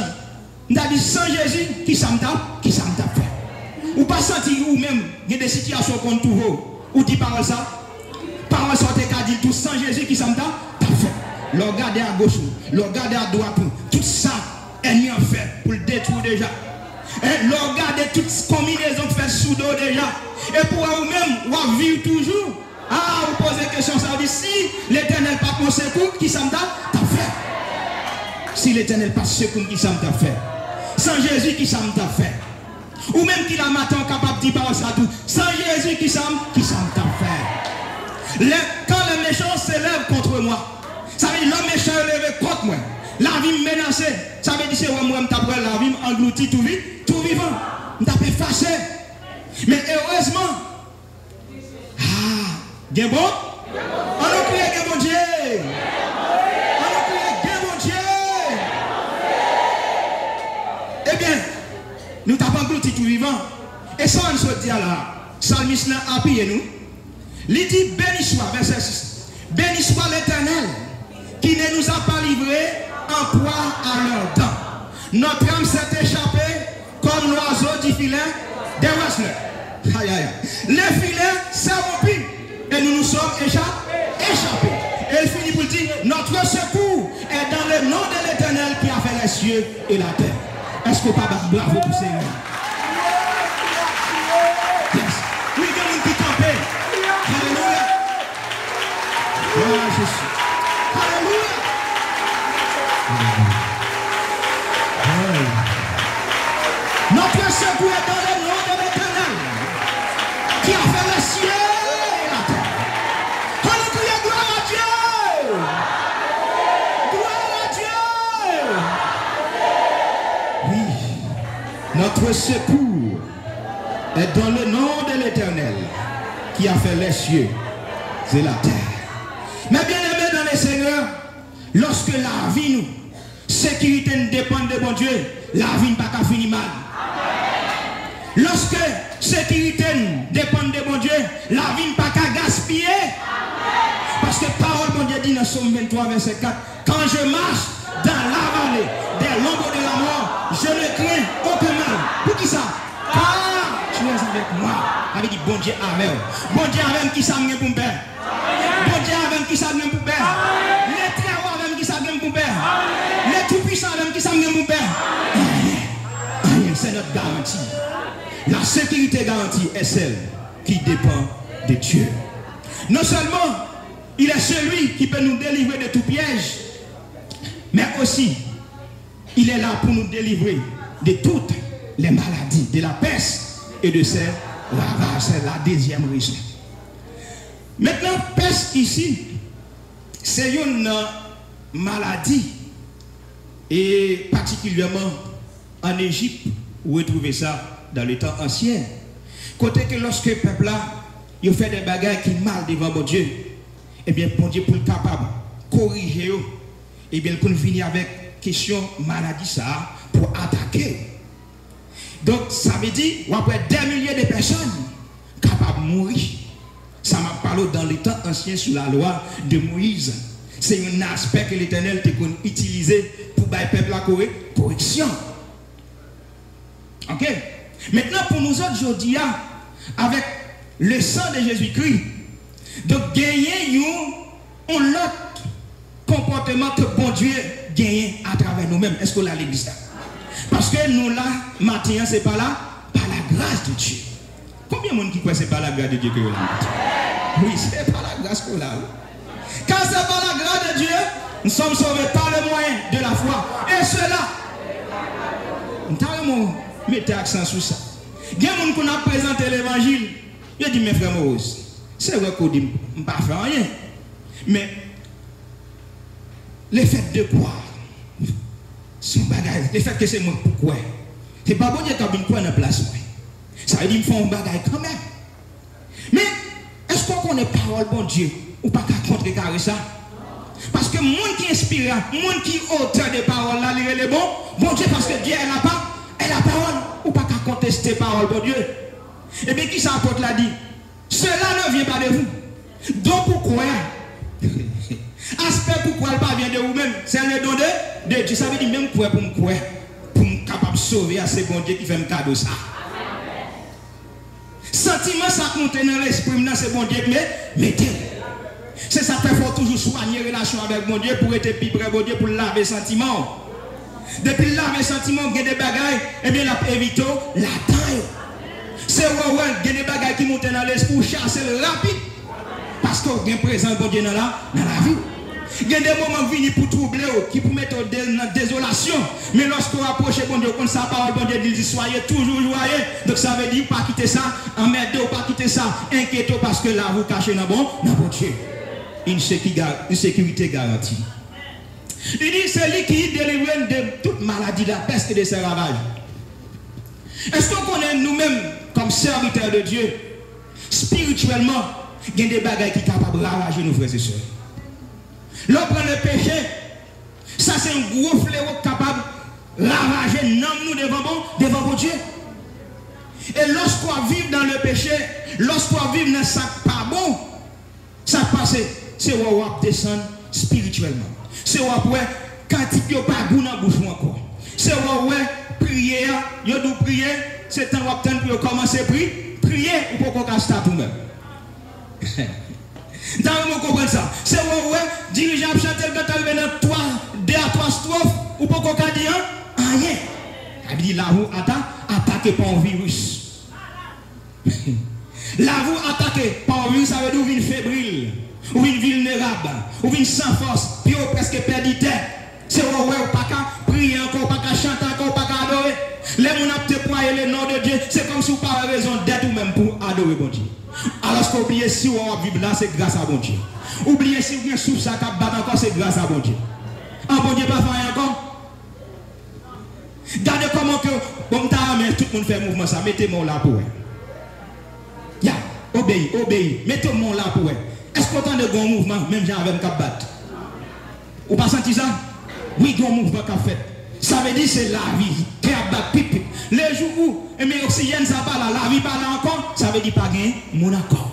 nous avons dit, sans Jésus, qui ça m'a fait? Ou pas sentir ou même, il y a des situations qu'on trouve, ou dit parole ça? Parole ça, dit tout, sans Jésus, qui ça m'a fait? Le regarder à gauche, le regarder à droite, tout ça, ennemi en fait pour le détruire déjà. Et le regarder toute combinaison fait sous dos déjà. Et pour vous-même, vous vivre toujours. Ah, vous posez question, ça dit si l'Éternel pas mon secours, qui ça m'a fait? Si l'Éternel pas secours, qui ça m'a fait? Sans Jésus, qui ça m'a fait? Ou même qui la matin capable de dire par ça tout. Sans Jésus, qui ça m'a fait? Quand le méchant s'élève contre moi, ça veut dire l'homme méchant est levé contre moi. La vie me menace. Ça veut dire que moi, la vie m'engloutit tout vivant. Je suis fâché. Mais heureusement, bien bon? On nous crie, bien bon Dieu. On nous crie, bien bon Dieu. Eh bien, nous t'avons englouti tout vivant. Et ça, on se dit là, Psalmiste a appuyé nous. Il dit, béni soit, verset 6. Béni soit l'Éternel qui ne nous a pas livrés en proie à leurs dents. Notre âme s'est échappée comme l'oiseau du filet des oiselets. Aïe, aïe. Les filets s'est rompu et nous nous sommes échappés. Et il finit pour dire, notre secours est dans le nom de l'Éternel qui a fait les cieux et la terre. Est-ce que pas bravo pour Seigneur? Yes. Oui, il y a une petite campée. Alléluia. Gloire à Jésus. Alléluia. Notre secours est dans le nom de l'Éternel qui a fait les cieux et la terre. Alléluia, gloire à Dieu. Gloire à Dieu. Oui, notre secours est dans le nom de l'Éternel qui a fait les cieux et la terre. Mais bien aimé dans les seigneurs, lorsque la vie nous, sécurité ne dépend de bon Dieu, la vie ne va pas finir mal. Lorsque sécurité dépend de bon Dieu, la vie ne va pas gaspiller. Parce que parole bon Dieu dit dans Somme 23 verset 4, quand je marche dans la vallée des l'ombre de la mort, je ne crains aucun mal. Pour qui ça? Car tu es avec moi. Avec dit bon Dieu amen. Bon Dieu amen qui s'amène pour me faire. Bon Dieu amen qui s'amène pour me faire. Les très hauts amen qui s'amène pour me faire. Les tout puissants amen qui s'amène pour me faire. C'est notre garantie. La sécurité garantie est celle qui dépend de Dieu. Non seulement il est celui qui peut nous délivrer de tout piège, mais aussi il est là pour nous délivrer de toutes les maladies, de la peste et de ses ravages. C'est la deuxième raison. Maintenant, peste ici, c'est une maladie, et particulièrement en Égypte, vous retrouvez ça dans les temps anciens. Côté que lorsque le peuple là, il fait des bagages qui mal devant mon Dieu, eh bien, bon Dieu pour le capable corriger, eh bien, pour venir avec question maladie ça pour attaquer. Donc, ça veut dire, après des milliers de personnes capables de mourir. Ça m'a parlé dans les temps anciens sous la loi de Moïse. C'est un aspect que l'Éternel a utilisé pour le peuple la correction. Ok? Maintenant, pour nous autres, aujourd'hui, avec le sang de Jésus-Christ, de gagner un autre comportement que bon Dieu gagne à travers nous-mêmes. Est-ce que là, l'église là? Parce que nous là, maintenant, c'est pas là, par la grâce de Dieu. Combien de monde qui croit que c'est par la grâce de Dieu que vous l'avez? Oui, c'est par la grâce qu'on l'a. Quand c'est par la grâce de Dieu, nous sommes sauvés par le moyen de la foi. Et cela, nous mettez accent sur ça. Il y a des gens qui ont présenté l'évangile. Il dit, mes frères Maurice, c'est vrai qu'on dit, je ne peux pas faire rien. Mais, le fait de quoi? Son bagage, le fait que c'est moi pourquoi? C'est pas bon Dieu qui a bien quoi dans la place. Ça veut dire qu'ils font un bagage quand même. Mais, est-ce qu'on connaît parole bon Dieu? Ou pas qu'à contrecarrer ça? Parce que le monde qui inspire, le monde qui est auteur des paroles, là, il est bon. Bon Dieu, parce que Dieu, elle n'a pas la parole, ou pas qu'à contester parole, bon Dieu. Et bien, qui ça apporte l'a dit? Cela ne vient pas de vous. Donc pourquoi? Aspect pourquoi elle pas vient de vous-même. C'est le don de Dieu. Ça veut dire même quoi pour me capable de sauver à ces bon Dieu qui fait un cadeau ça. Sentiment ça compte dans l'esprit, c'est bon Dieu qui mettez. C'est ça qu'il faut toujours soigner relation avec mon Dieu pour être plus près de Dieu, pour laver sentiment. Depuis laver sentiment, il y a des bagailles, et bien la évite la taille. C'est ouais, il y a des bagailles qui montent dans l'esprit pour chasser le rapide. Parce qu'il y a un présent bon Dieu dans la vie. Il y a des moments qui viennent pour troubler, qui pour mettre dans désolation. Mais lorsqu'on approche bon Dieu, comme ça, parole bon Dieu dit, soyez toujours joyeux. Donc ça veut dire pas quitter ça, emmerdez, pas quitter ça, inquiétez parce que là vous cachez dans bon Dieu. Une sécurité garantie. Il dit c'est lui qui délivre de toute maladie, de la peste et de ses ravages. Est-ce qu'on connaît nous-mêmes comme serviteurs de Dieu, spirituellement, il y a des bagages qui sont capables de ravager nos frères et sœurs. L'on prend le péché, ça c'est un gros fléau capable de ravager nous devant bon Dieu. Et lorsqu'on vit dans le péché, lorsqu'on vit dans ça pas bon, ça passe, c'est où on descend spirituellement. C'est où on quand il n'y a pas de goût dans la bouche encore. C'est où on prier, il y a de prier, c'est temps où on commence à prier ou pour qu'on casse ça tout même. Dans le monde comprendre ça. C'est où on dirigeant chanter quand on dans 2 à 3 strophes ou pour qu'on casse rien. Il dit là vous attaquez par un virus. Là vous attaquez par un virus, ça veut dire une fébrile. Ou une vulnérable, ou une sans force, puis on presque perdu terre. C'est où on pas qu'à prier encore, pas qu'à chanter encore, pas qu'à adorer. Les gens ont déployé le nom de Dieu, c'est comme si vous n'avez pas raison d'être ou même pour adorer bon Dieu. Alors qu'oubliez si on vit là, c'est grâce à bon Dieu. Oubliez si vous avez souffle ça qui bat encore, c'est grâce à bon Dieu. En bon Dieu, pas faire encore. Regardez comment que, bon, tout le monde fait mouvement, ça, mettez-moi là pour eux. Ya, obéis, mettez-moi là pour eux. Est-ce qu'on entend de grands mouvements, même j'ai avec un cap battre? Ou pas senti ça? Oui, grand mouvement qu'a fait. Ça veut dire c'est la vie. Qui a battu pipi. Les jours où, mais oxygène ça pas là, la vie pas là encore, ça veut dire pas gagner mon accord.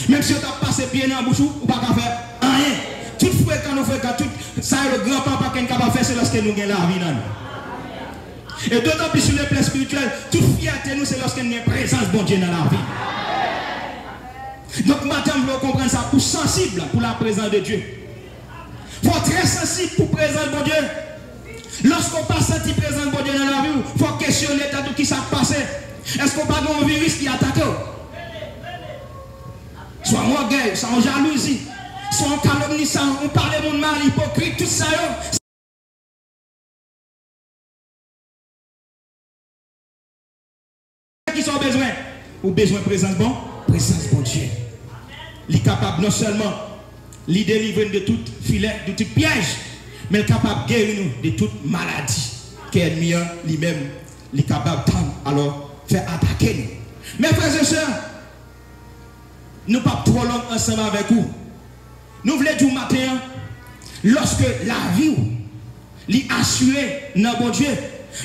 Même si on t'a passé pied dans la bouche, ou pas qu'à faire rien. Tout frère quand nous faisons tout, ça le grand-papa qui est capable de faire, c'est lorsque nous gagnons la vie. Et d'autant plus sur le plan spirituel, toute fierté nous, c'est lorsqu'il y a une présence bon Dieu dans la vie. Donc madame, vous comprenez ça pour sensible pour la présence de Dieu. Il faut être très sensible pour la présence de Dieu. Lorsqu'on passe cette présence de Dieu dans la vie, il faut questionner tout qui s'est passé. Est-ce qu'on pas un virus qui attaque? Soit en orgueil, soit en jalousie, soit en calomnie, soit on parle de monde mal, hypocrite, tout ça. Qui sont besoin? Ou besoin de présence bon? Présence bon Dieu. Il est capable non seulement de délivrer de tout filet, de tout piège, mais il est capable de guérir nous de toute maladie. Qu'elle lui-même, il est capable de alors faire attaquer nous. Mes frères et sœurs, nous ne sommes pas trop longs ensemble avec vous. Nous voulons du matin, lorsque la vie est assurée dans bon Dieu,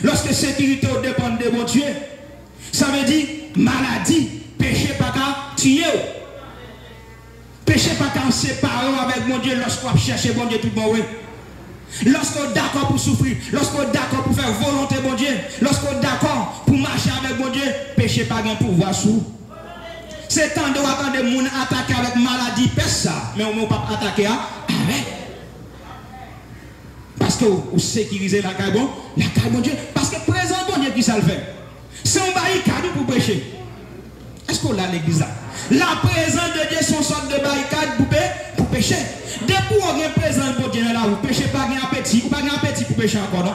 lorsque la sécurité dépend de bon Dieu, ça veut dire maladie, péché pas qu'à tuer. Péché pas qu'à séparer avec mon Dieu lorsqu'on cherche bon Dieu tout bon. Lorsqu'on est d'accord pour souffrir, lorsqu'on est d'accord pour faire volonté bon Dieu, lorsqu'on est d'accord pour marcher avec bon Dieu, péché pas qu'à pouvoir sur. C'est temps de attendre des gens attaquer avec maladie, peste ça, mais on ne peut pas attaquer avec. Parce que vous sécurisez la caille bon Dieu, parce que présent bon Dieu qui ça le fait. C'est un barricade pour pécher. Est-ce qu'on a l'église là? La présence de Dieu sont sorte de barricade pour pécher. Depuis qu'on a une présence de Dieu là, vous péchez pas un appétit, vous pas un appétit pour pécher encore, non?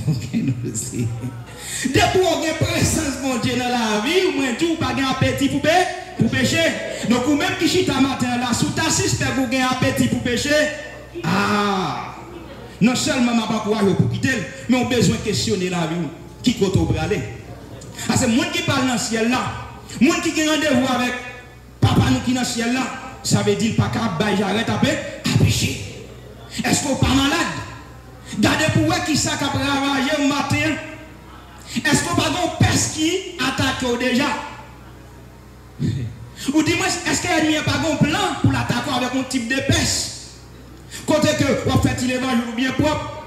Ok, nous le savons. Depuis qu'on a une présence de Dieu dans la vie, vous pas un appétit pour pécher. Donc, vous même qui chita matin là, sous ta système, vous avez un appétit pour pécher. Ah! Non seulement je ne pas courage pour quitter, mais on a besoin de questionner la vie. Qui côté pour aller? C'est les gens qui parlent dans le ciel là. Les gens qui ont rendez-vous avec papa nous qui est dans le ciel là. ça veut dire pas qu'à j'arrête à pécher. Est-ce qu'on pas malade? Gardez pour vous qui ça qui a ravagé au matin. Est-ce qu'on pas de peste qui attaque déjà? Ou dis-moi, est-ce qu'il n'y a pas de plan pour l'attaquer avec un type de peste? Côté que vous faites l'évangile bien propre,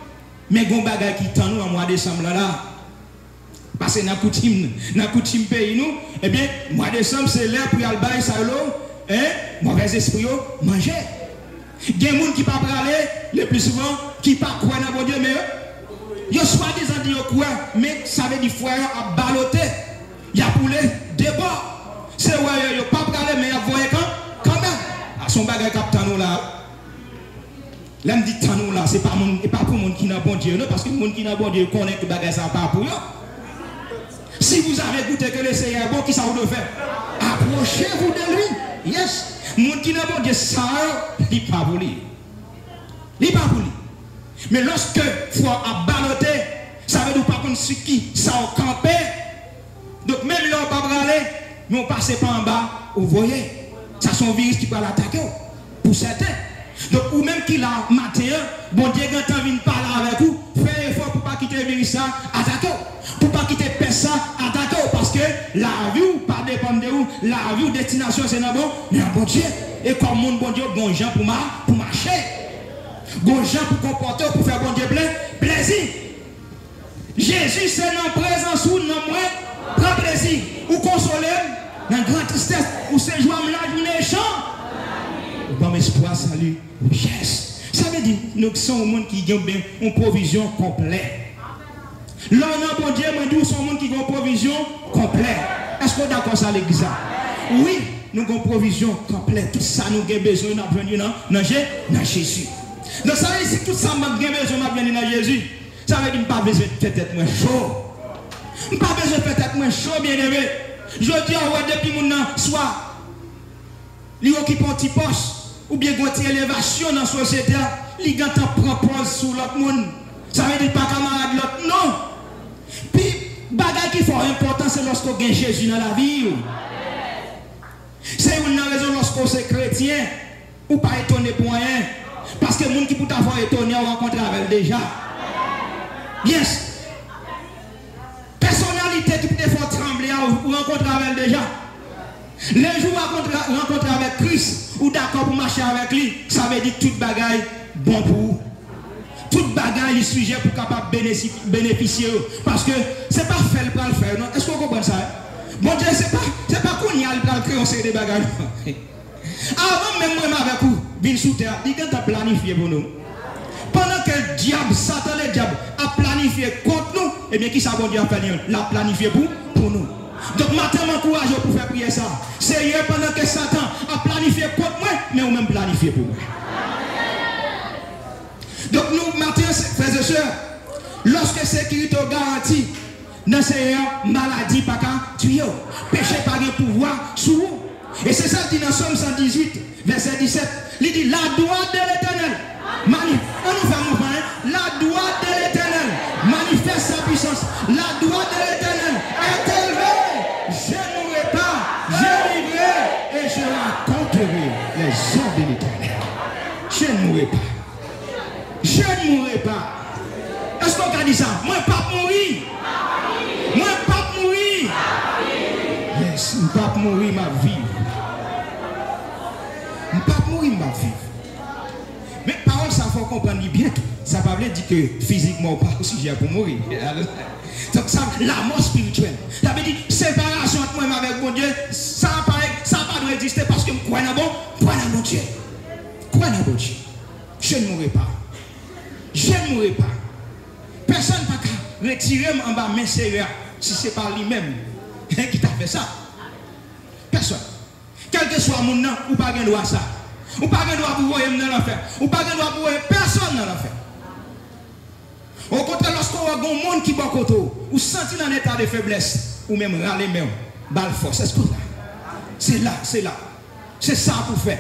mais il y a un bagage qui tend nous en mois de décembre là. Parce que dans la coutume pays, nous, eh bien, mois de décembre, c'est l'heure pour y aller bailler ça, mauvais esprit, manger. Il y a des gens qui ne peuvent pas aller, le plus souvent, qui ne peuvent pas croire dans Dieu, mais ils sont soi-disant dit quoi, mais ça veut dire qu'il à baloter. Il y a pour les débats. C'est ouais, il n'y a pas pour aller, mais il y a voyé quand même. À son bagage capitaine là. Là, me dit tanou là, c'est pas pour le monde qui n'a bon Dieu, non, parce que le monde qui n'a bon Dieu connaît que le bagage ça pas pour eux. Si vous avez goûté que le Seigneur est bon, qui ça vous doit faire? Approchez-vous de lui. Yes. Le monde qui n'a bon Dieu, ça, il n'est pas pour lui. Il n'est pas pour lui. Mais lorsque il faut abaloter, ça veut dire pas qu'on suit qui, ça au campé. Donc même là, on ne peut pas aller, mais on passe pas en bas, vous voyez. Ça sont virus qui peuvent l'attaquer. Pour certains. Donc, ou même qui l'a matin, bon Dieu, quand on vient parler avec vous, faites effort pour ne pas quitter le virus, attaquez. Pour ne pas quitter personne, attaquez. Parce que la vie, pas dépendre de vous, la vie, destination, c'est bon, mais un bon Dieu. Et comme mon bon Dieu, bon gens pour marcher. Bon gens pour comporter, pour faire bon Dieu plaisir. Jésus, c'est dans présence ou dans moi, prend plaisir. Ou consoler, dans grande tristesse, ou c'est joie, la journée chant. Bon espoir, salut, yes. Ça veut dire que nous sommes un monde qui a une provision complète. Là, on a bon Dieu, nous sommes un monde qui a une provision complète. Est-ce qu'on est d'accord ça l'église? Oui, nous avons une provision complète. Tout ça, nous avons besoin de venir dans Jésus. Donc ça veut dire que tout ça, nous avons besoin de venir dans Jésus. Ça veut dire que nous n'avons pas besoin de faire moins chaud. Nous n'avons pas besoin de faire moins chaud, bien aimé. Je dis, depuis mon soir, il occupe un petit poste. Ou bien une élévation dans la société, il a propose sur l'autre monde. Ça veut dire pas camarade l'autre, non. Puis, bagage qui fait important, c'est lorsqu'on gagne Jésus dans la vie. C'est une raison lorsqu'on est chrétien, ou pas étonné pour rien. Parce que les gens qui peut avoir étonné, on rencontre avec déjà. Yes. Personnalité qui peut faire trembler, on rencontre avec déjà. Les jours où rencontrer avec Christ, ou d'accord pour marcher avec lui, ça veut dire toute bagaille bon pour vous. Toute bagaille est sujet pour capable bénéficier. Parce que c'est pas faire pour le faire, non? Est-ce qu'on comprend ça? Bon Dieu, c'est pas qu'on y a le créer, on sait des bagailles. Avant même moi avec vous, vin sous terre, il a planifié pour nous. Pendant que le diable, Satan le diable, a planifié contre nous, et bien qui ça bon Dieu a fait? L'a planifié pour nous. Donc, maintenant, je m'encourage pour faire prier ça. Seigneur, pendant que Satan a planifié contre moi, mais on même planifié pour moi. Donc, nous, maintenant, frères et sœurs, lorsque sécurité garantie, dans Seigneur, maladie, pas qu'à tuer, péché, pas de pouvoir sur vous. Et c'est ça qui dit dans Somme 118, verset 17. Il dit, la droite de l'Éternel, on nous fait mouvement, la droite de l'Éternel manifeste sa puissance. La droite de l'Éternel est élevée. Je ne mourrai pas, je vivrai et je raconterai les œuvres de l'Éternel. Je ne mourrai pas. Je ne mourrai pas. Est-ce qu'on a dit ça? Moi, pas mourir. Moi, pas mourir. Yes, je ne pas mourir ma vie. Je ne pas mourir ma vie. Mais parole, ça faut comprendre bien. Ça ne veut pas dire que physiquement, pas au sujet pour mourir. Donc ça, la mort spirituelle. Ça veut dire séparation entre moi et avec mon Dieu. Ça n'a pas exister parce que je crois dans mon Dieu. Crois dans mon Dieu. Je ne mourrai pas. Je ne mourrai pas. Personne n'a qu'à retirer en bas mes sérieux si ce n'est pas lui-même qui t'a fait ça. Personne. Quel que soit mon nom, ou pas de droit à ça. Ou pas de droit pour voir dans l'enfer. Ou pas de droit pour voir personne dans l'enfer. Au contraire, lorsqu'on voit un monde qui va côté, ou sentir dans un état de faiblesse, ou même râler même, balle force. Est-ce que c'est là, c'est là. C'est ça pour faire.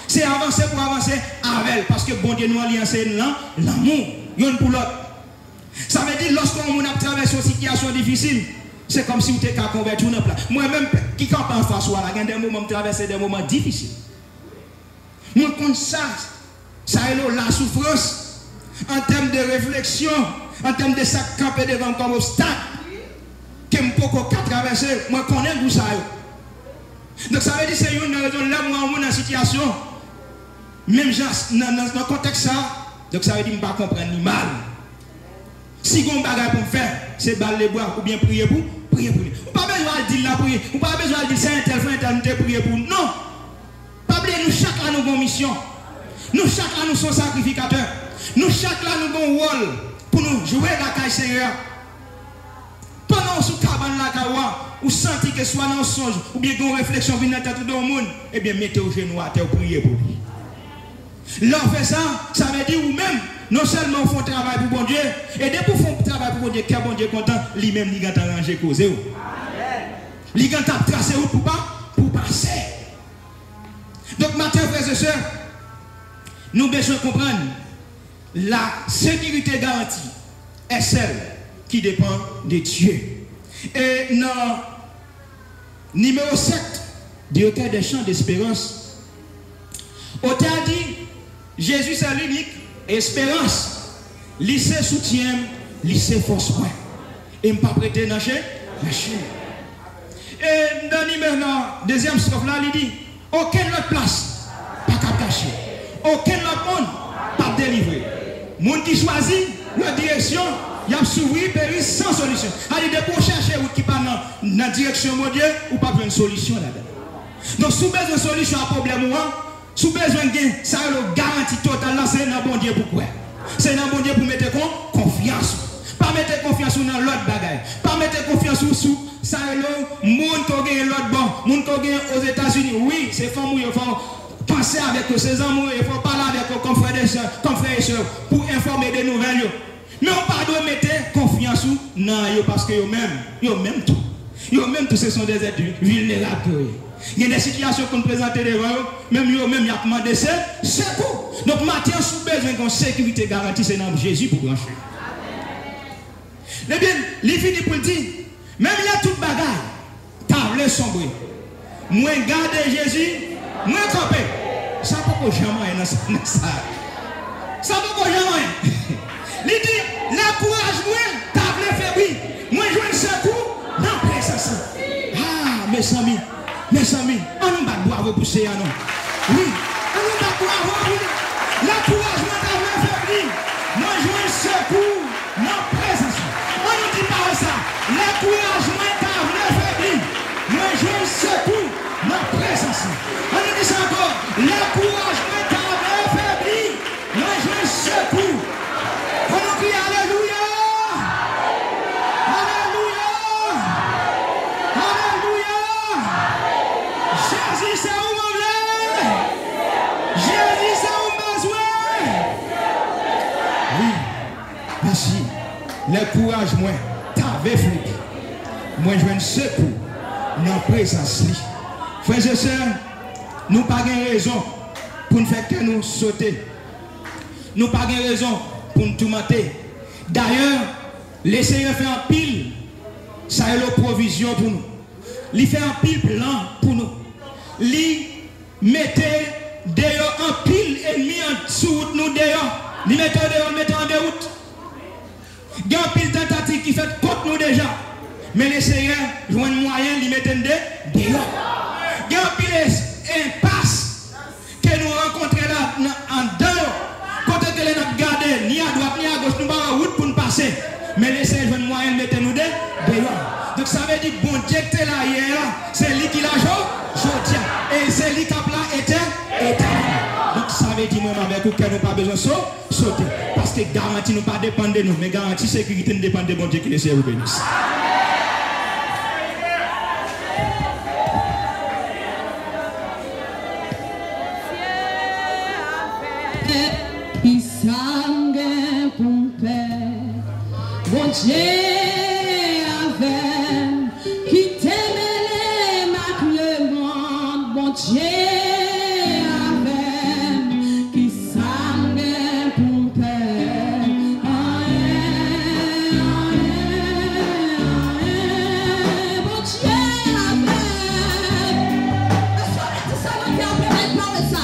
C'est avancer pour avancer avec, parce que bon Dieu nous alliance l'amour, l'un pour l'autre. Ça veut dire lorsqu'on a traversé une situation difficile, c'est comme si vous étiez converti dans plan. Moi-même, qui campe en face, il y a des moments traversés des moments difficiles. Moi, comme ça est la souffrance, en termes de réflexion, en termes de sac campé devant comme obstacle, que je peux traverser, moi, je connais tout ça. Donc, ça veut dire que c'est une raison là, moi, dans la situation, même dans le contexte, ça, donc ça veut dire que je ne peux pas comprendre ni mal. Si on a un bagage pour faire, c'est baller les bois ou bien prier pour lui. Ou pas besoin de dire la prière, ou pas besoin de dire c'est un tel frère, un tel prier pour nous. Non. Pas oublier, nous chaque là nous avons une mission. Nous chaque là nous sommes sacrificateurs. Nous chaque là nous avons un rôle pour nous jouer la caille Seigneur. Pendant sous cabane la kawa, ou senti que soit dans le songe, ou bien qu'on réflexion vient dans tout le monde, eh bien mettez au genou à terre prier pour lui. L'on fait ça, ça veut dire ou même, non seulement on fait un travail pour bon Dieu, et dès qu'on fait un travail pour bon Dieu, qu'un bon Dieu content, lui-même, il va arranger cause. Il va tracer pour passer. Donc, matin, frères et sœurs, nous devons comprendre la sécurité garantie est celle qui dépend de Dieu. Et dans numéro 7 du recueil des chants d'espérance, auteur dit Jésus c'est l'unique espérance, lycée soutien, lycée force point. Et ne pas prêter dans la chaîne. Et dans le deuxième strophe là, il dit aucune autre place, pas qu'à cacher. Aucun autre monde, pas délivré. Monde qui choisit la direction, il a s'ouvrir, périr sans solution. Allez, pour chercher où qui pas dans la direction de Dieu, ou pas une solution là-dedans. Donc, si vous avez une solution à problème, si vous avez besoin de ça, le garantie totale là, c'est dans bon Dieu pourquoi? C'est dans bon Dieu pour mettre confiance. Pas mettre confiance dans l'autre bagaille. Pas mettre confiance sous ça, le monde qui a l'autre bon, monde qui a aux États-Unis. Oui, c'est femme il faut penser avec ses amours, il faut parler avec comme frères et sœurs pour informer des nouvelles. Mais on ne doit pas mettre confiance dans eux parce que eux-mêmes tout. Eux-mêmes tout, ce sont des êtres vulnérables. Il y a des situations qu'on présente devant eux, même eux-mêmes, ils ont demandé secours. Donc, maintenant, si vous avez besoin de sécurité garantie, c'est dans Jésus pour brancher. Eh bien, les filles pour le dire, même il y a toute bagarre, table sombre. Moi, garder Jésus, moi, camper. Ça ne peut pas jamais dans ça. Ça ne peut pas jamais. Il dit, la courage, moi, table fébrile. Moi, je veux un secours, non, présence. Ah, mes amis, on ne va pas boire pour ces anneaux. Oui, on ne va pas boire pour la courage, moi, table fébrile. Moi, je veux un secours, non, présence. On ne dit pas ça. La courage, moi, table fébrile. Moi, je veux un secours, non, présence. On ne dit ça encore. La courage, moi, table fébrile. Moi, je veux un secours. On nous crie Alléluia! Alléluia! Alléluia! Jésus, c'est où mon blé? Jésus, c'est où besoin? Oui, merci. Le courage, moi, t'avais flippé. Moi, je veux un secours dans la présence. Frères et sœurs, nous n'avons pas de raison pour nous faire que nous sauter. Nous n'avons pas de raison pour nous tout mater. D'ailleurs, le Seigneur fait un pile, ça est la provision pour nous. Il fait un pile plan pour nous. Il mettait dehors un pile ennemi en dessous de nous dehors. Il mettait dehors, il mettait en déroute. Il y a un pile tentative qui fait contre nous déjà. Mais le Seigneur joue un moyen, il mettait dehors. Il y a un pile impasse que nous rencontrons là en dehors. Quand on a gardé, ni à droite ni à gauche, nous avons route pour nous passer. Mais laissez le moyen de mettre nous dehors. Donc ça veut dire que bon Dieu qui est là hier, c'est lui qui l'a joué. Et c'est lui qui a été. Donc ça veut dire moi avec vous que nous n'avons pas besoin de sauter. Parce que garantie ne pas dépendre de nous, mais garantie sécurité ne dépend de bon Dieu qui les vous bénisse. Sangue pour paix, bon Dieu avec qui t'aimait le monde, bon Dieu avec qui sangue pour paix, bon Dieu avec. Ça va faire parler ça.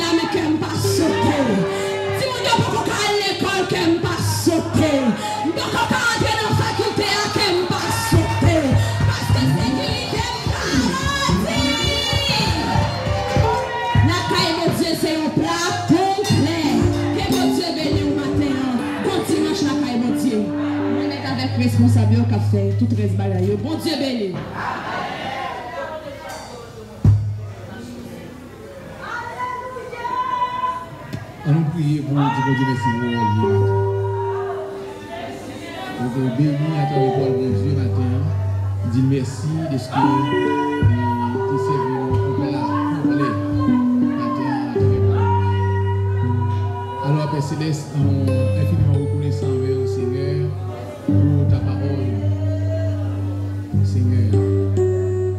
là, mais qu'elle m'a pas sauté. Si mon Dieu peut qu'on à l'école, qu'elle m'a pas sauté. Donc, on va entrer dans la faculté, qu'elle m'a pas sauté. Parce que sécurité garantie. La caille de Dieu, c'est un plat complet. Que mon Dieu bénisse au matin. Continue la caille de Dieu. On est avec responsable qui a fait tout reste balaye. Bon Dieu bénisse. On nous prie pour dire que Dieu merci pour vous. Vous bénis à travers Paul, bon Dieu, matin. Dis merci de ce que tu servi pour la complet matin à travers Paul. Alors, Père Céleste, nous infiniment reconnaissants envers le Seigneur pour ta parole. Seigneur,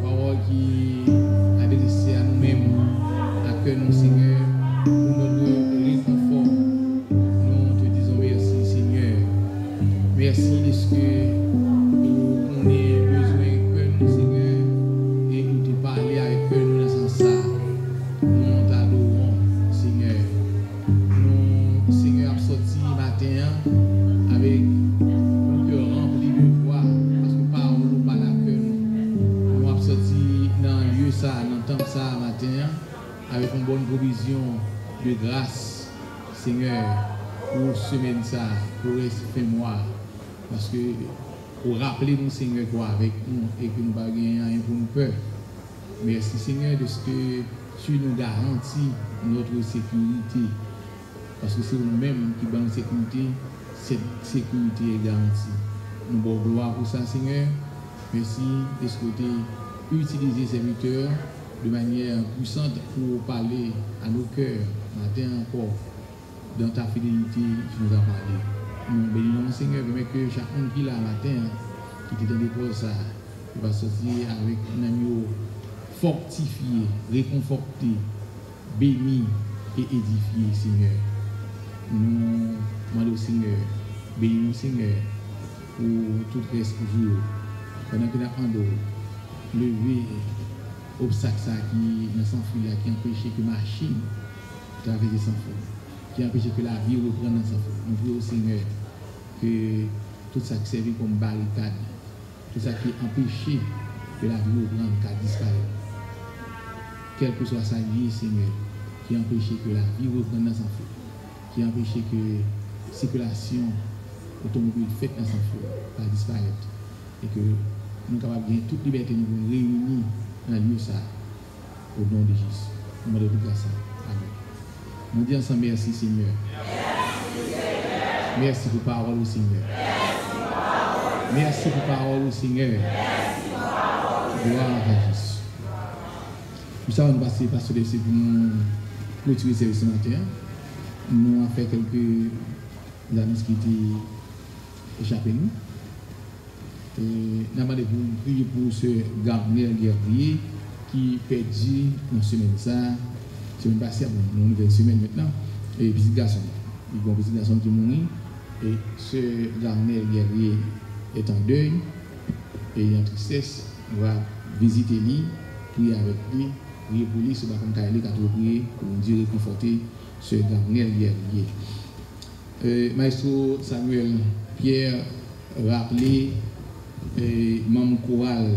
parole qui a adressée à nous-mêmes, à cœur nous, Seigneur, pour notre réconfort. Nous te disons merci, Seigneur. Merci de ce que nous ait besoin que nous, Seigneur, et nous te parler avec nous dans ce sens. Nous t'adorons, Seigneur. Nous, Seigneur, sommes sortis matin avec un cœur rempli de foi, parce que parole nous parle avec nous. Nous sommes sortis dans le lieu ça, dans le temps ça matin, avec une bonne provision de grâce, Seigneur, pour semaine ça, pour ce mois. Parce que pour rappeler nous, Seigneur, quoi avec nous et que nous ne pas rien pour nous peur. Merci, Seigneur, de ce que tu nous garantis notre sécurité. Parce que c'est nous-mêmes qui donnons sécurité, cette sécurité est garantie. Nous avons gloire pour ça, Seigneur. Merci de ce que tu as utilisé ces serviteurs de manière puissante pour parler à nos cœurs, matin encore, dans ta fidélité, tu nous as parlé. Nous bénissons, Seigneur, que chacun qui l'a matin, qui était dans des choses, il va sortir avec un ami fortifié, réconforté, béni et édifié, Seigneur. Nous demandons, Seigneur, bénissons, Seigneur, pour tout le reste du jour. Pendant que nous avons levé obstacle qui nous s'enfuit, qui empêche que la machine traverse sans feu, qui empêche que la vie reprenne sans feu. Nous prions au Seigneur que tout ça qui servait comme barricade, tout ça qui empêche que la vie reprenne, qu'elle disparaisse. Quelle que soit sa vie, Seigneur, qui empêche que la vie reprenne sans feu, qui empêche que la circulation automobile faite dans sans feu va disparaître. Et que nous sommes capables de gagner toute liberté, nous réunir dans le lieu ça, au nom de Jésus. Nous demandons tout ça. Amen. Nous disons ensemble merci, Seigneur. Merci pour la parole au Seigneur. Merci pour la parole au Seigneur. Gloire à Jésus. Nous savons passer par ce décès pour nous clôturer ce matin. Nous avons fait quelques annonces qui étaient échappées nous. Nous avons prié pour ce Gabriel Guerrier qui perdit une semaine semaine passée, une nouvelle semaine maintenant, et petit garçon. Il y a un petit garçon qui est mort, et ce Gabriel Guerrier est en deuil, et en tristesse, on va visiter lui, prier avec lui, prier pour lui, ce qu'on va prier pour Dieu réconforter ce Gabriel Guerrier. Maestro Samuel Pierre rappelé membre choral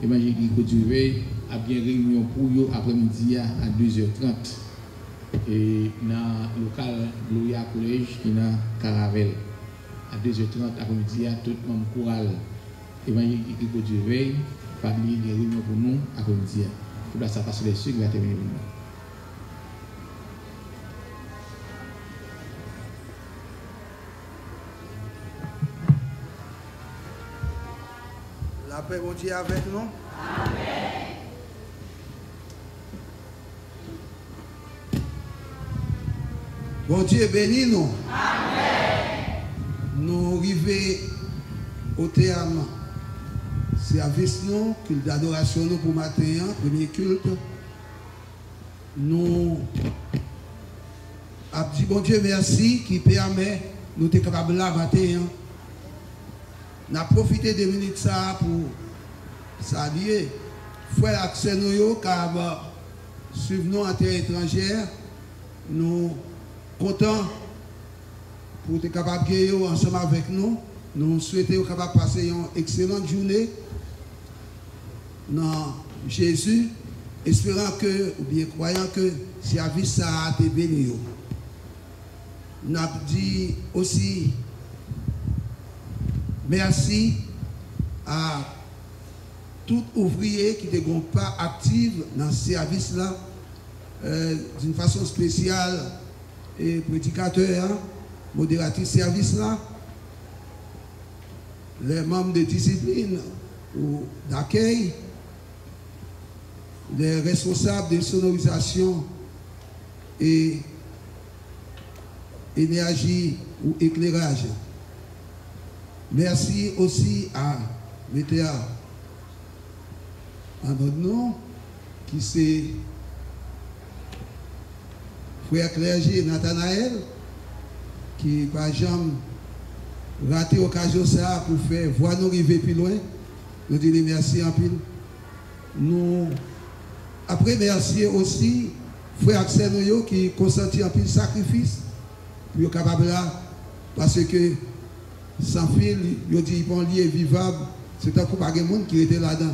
évangélique Côte-d'Ivoire a bien réunion pour eux après-midi à 2h30 et dans le local Gloria Collège qui est dans Caravelle à 2h30 après-midi à tout membre choral évangélique Côte-d'Ivoire va venir des réunions pour nous après-midi. Pour ça passe les sucres qui va terminer pour nous. La paix, bon Dieu, avec nous. Amen. Bon Dieu, bénis nous. Amen. Nous arrivons au terme. Service nous, culte d'adoration nous pour matin, premier culte. Nous avons dit bon Dieu merci qui permet nous être capables là matin. Nous avons profité de minutes ça pour saluer frère Axel Noyo qui suivent nous en terre étrangère nous contents pour être capables de gagner ensemble avec nous. Nous souhaitons être capables de passer une excellente journée dans Jésus, espérant que, ou bien croyant que le service a été béni. Nous avons dit aussi merci à tout ouvrier qui n'est pas actif dans ce service-là, d'une façon spéciale, et prédicateur, modératrice service-là, les membres de discipline ou d'accueil, les responsables de sonorisation et énergie ou éclairage. Merci aussi à Météa en notre nom, qui c'est frère clergé Nathanaël, qui par exemple raté l'occasion ça pour faire voir nous arriver plus loin. Nous disons merci en pile. Nous après merci aussi frère Axel Noyo qui consenti en pile sacrifice pour être capable là, parce que sans fil, il dit bon lié vivable, c'est un coup pas de monde qui était là-dedans.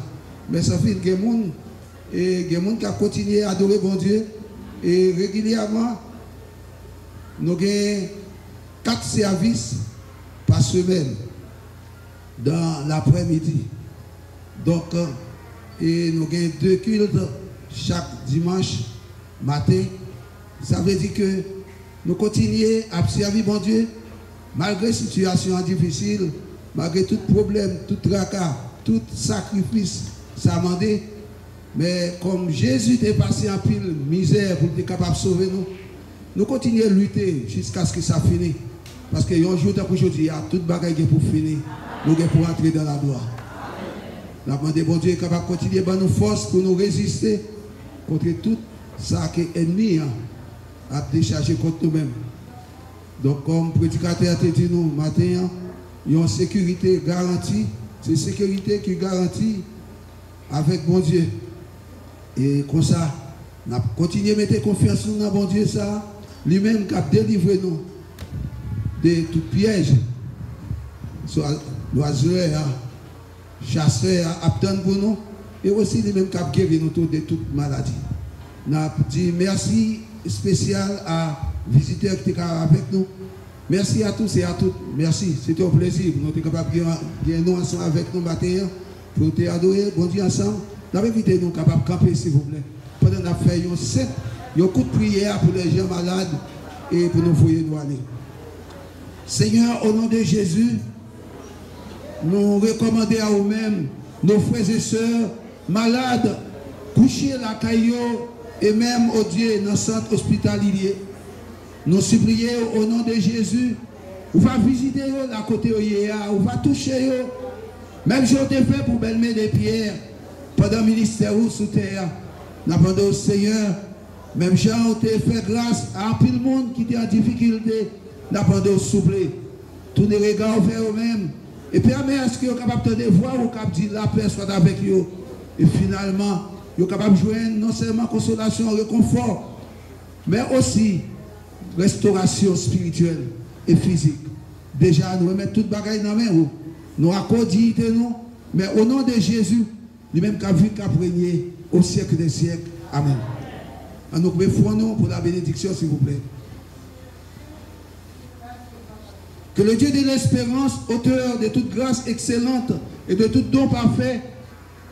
Mais sans fil, il y a des gens qui a continué à adorer bon Dieu. Et régulièrement, nous avons 4 services par semaine dans l'après-midi. Donc, et nous avons 2 cultes chaque dimanche matin. Ça veut dire que nous continuons à servir bon Dieu malgré la situation difficile, malgré tout problème, tout tracas, tout sacrifice, ça m'a dit. Mais comme Jésus est passé en pile misère pour être capable de sauver nous, nous continuons à lutter jusqu'à ce que ça finisse. Parce que un jour d'aujourd'hui, il y a toute bagaille pour finir. Nous sommes pour entrer dans la gloire. Nous demandons bon Dieu est capable de continuer à nous force pour nous résister contre tout ça que l'ennemi a déchargé contre nous-mêmes. Donc, comme le prédicateur a dit nous matin, il y a une sécurité garantie. C'est une sécurité qui garantit avec bon Dieu. Et comme ça, nous continuons à mettre confiance dans bon Dieu, ça, lui-même qui a délivré nous de tout piège. Soit l'oiseleur, chasseur, attend pour nous, et aussi lui-même qui a guéri nous de toute maladie. Nous dit merci spécial à visiteurs qui étaient avec nous. Merci à tous et à toutes. Merci, c'était un plaisir. Nous sommes capables de nous ensemble avec nous matin pour te adorer, bon Dieu ensemble. Nous avons invité nous capables de camper, s'il vous plaît. Pendant qu'on a fait un coup de prière pour les gens malades et pour nous voyer nous aller. Seigneur, au nom de Jésus, nous recommandons à nous-mêmes, nos frères et sœurs malades, couchés la caillou et même au Dieu dans le centre hospitalier. Nous supplions au nom de Jésus, on va visiter la côté on va toucher eux. Même si on te fait pour belle des pierres pendant le ministère ou sous terre, nous demandons au Seigneur, même si on te fait grâce à un peu de monde qui est en difficulté, nous demandons au souple. Tous les regards vers eux-mêmes. Et permet à ce qu'ils soient capables de voir ou capable de dire la paix soit avec eux. Et finalement, ils sont capables de joindre non seulement consolation, réconfort, mais aussi restauration spirituelle et physique. Déjà, nous remettons toute bagaille dans la main. Nous accordons dignité, nous, mais au nom de Jésus, lui-même qui a vu, qui a régné au siècle des siècles. Amen. Nous pouvons pour la bénédiction, s'il vous plaît. Que le Dieu de l'espérance, auteur de toute grâce excellente et de tout don parfait,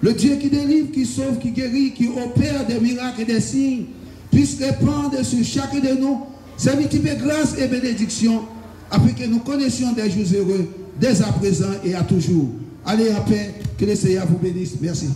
le Dieu qui délivre, qui sauve, qui guérit, qui opère des miracles et des signes, puisse répandre sur chacun de nous ses multiples grâces et bénédictions, afin que nous connaissions des jours heureux, dès à présent et à toujours. Allez en paix, que le Seigneur vous bénisse. Merci.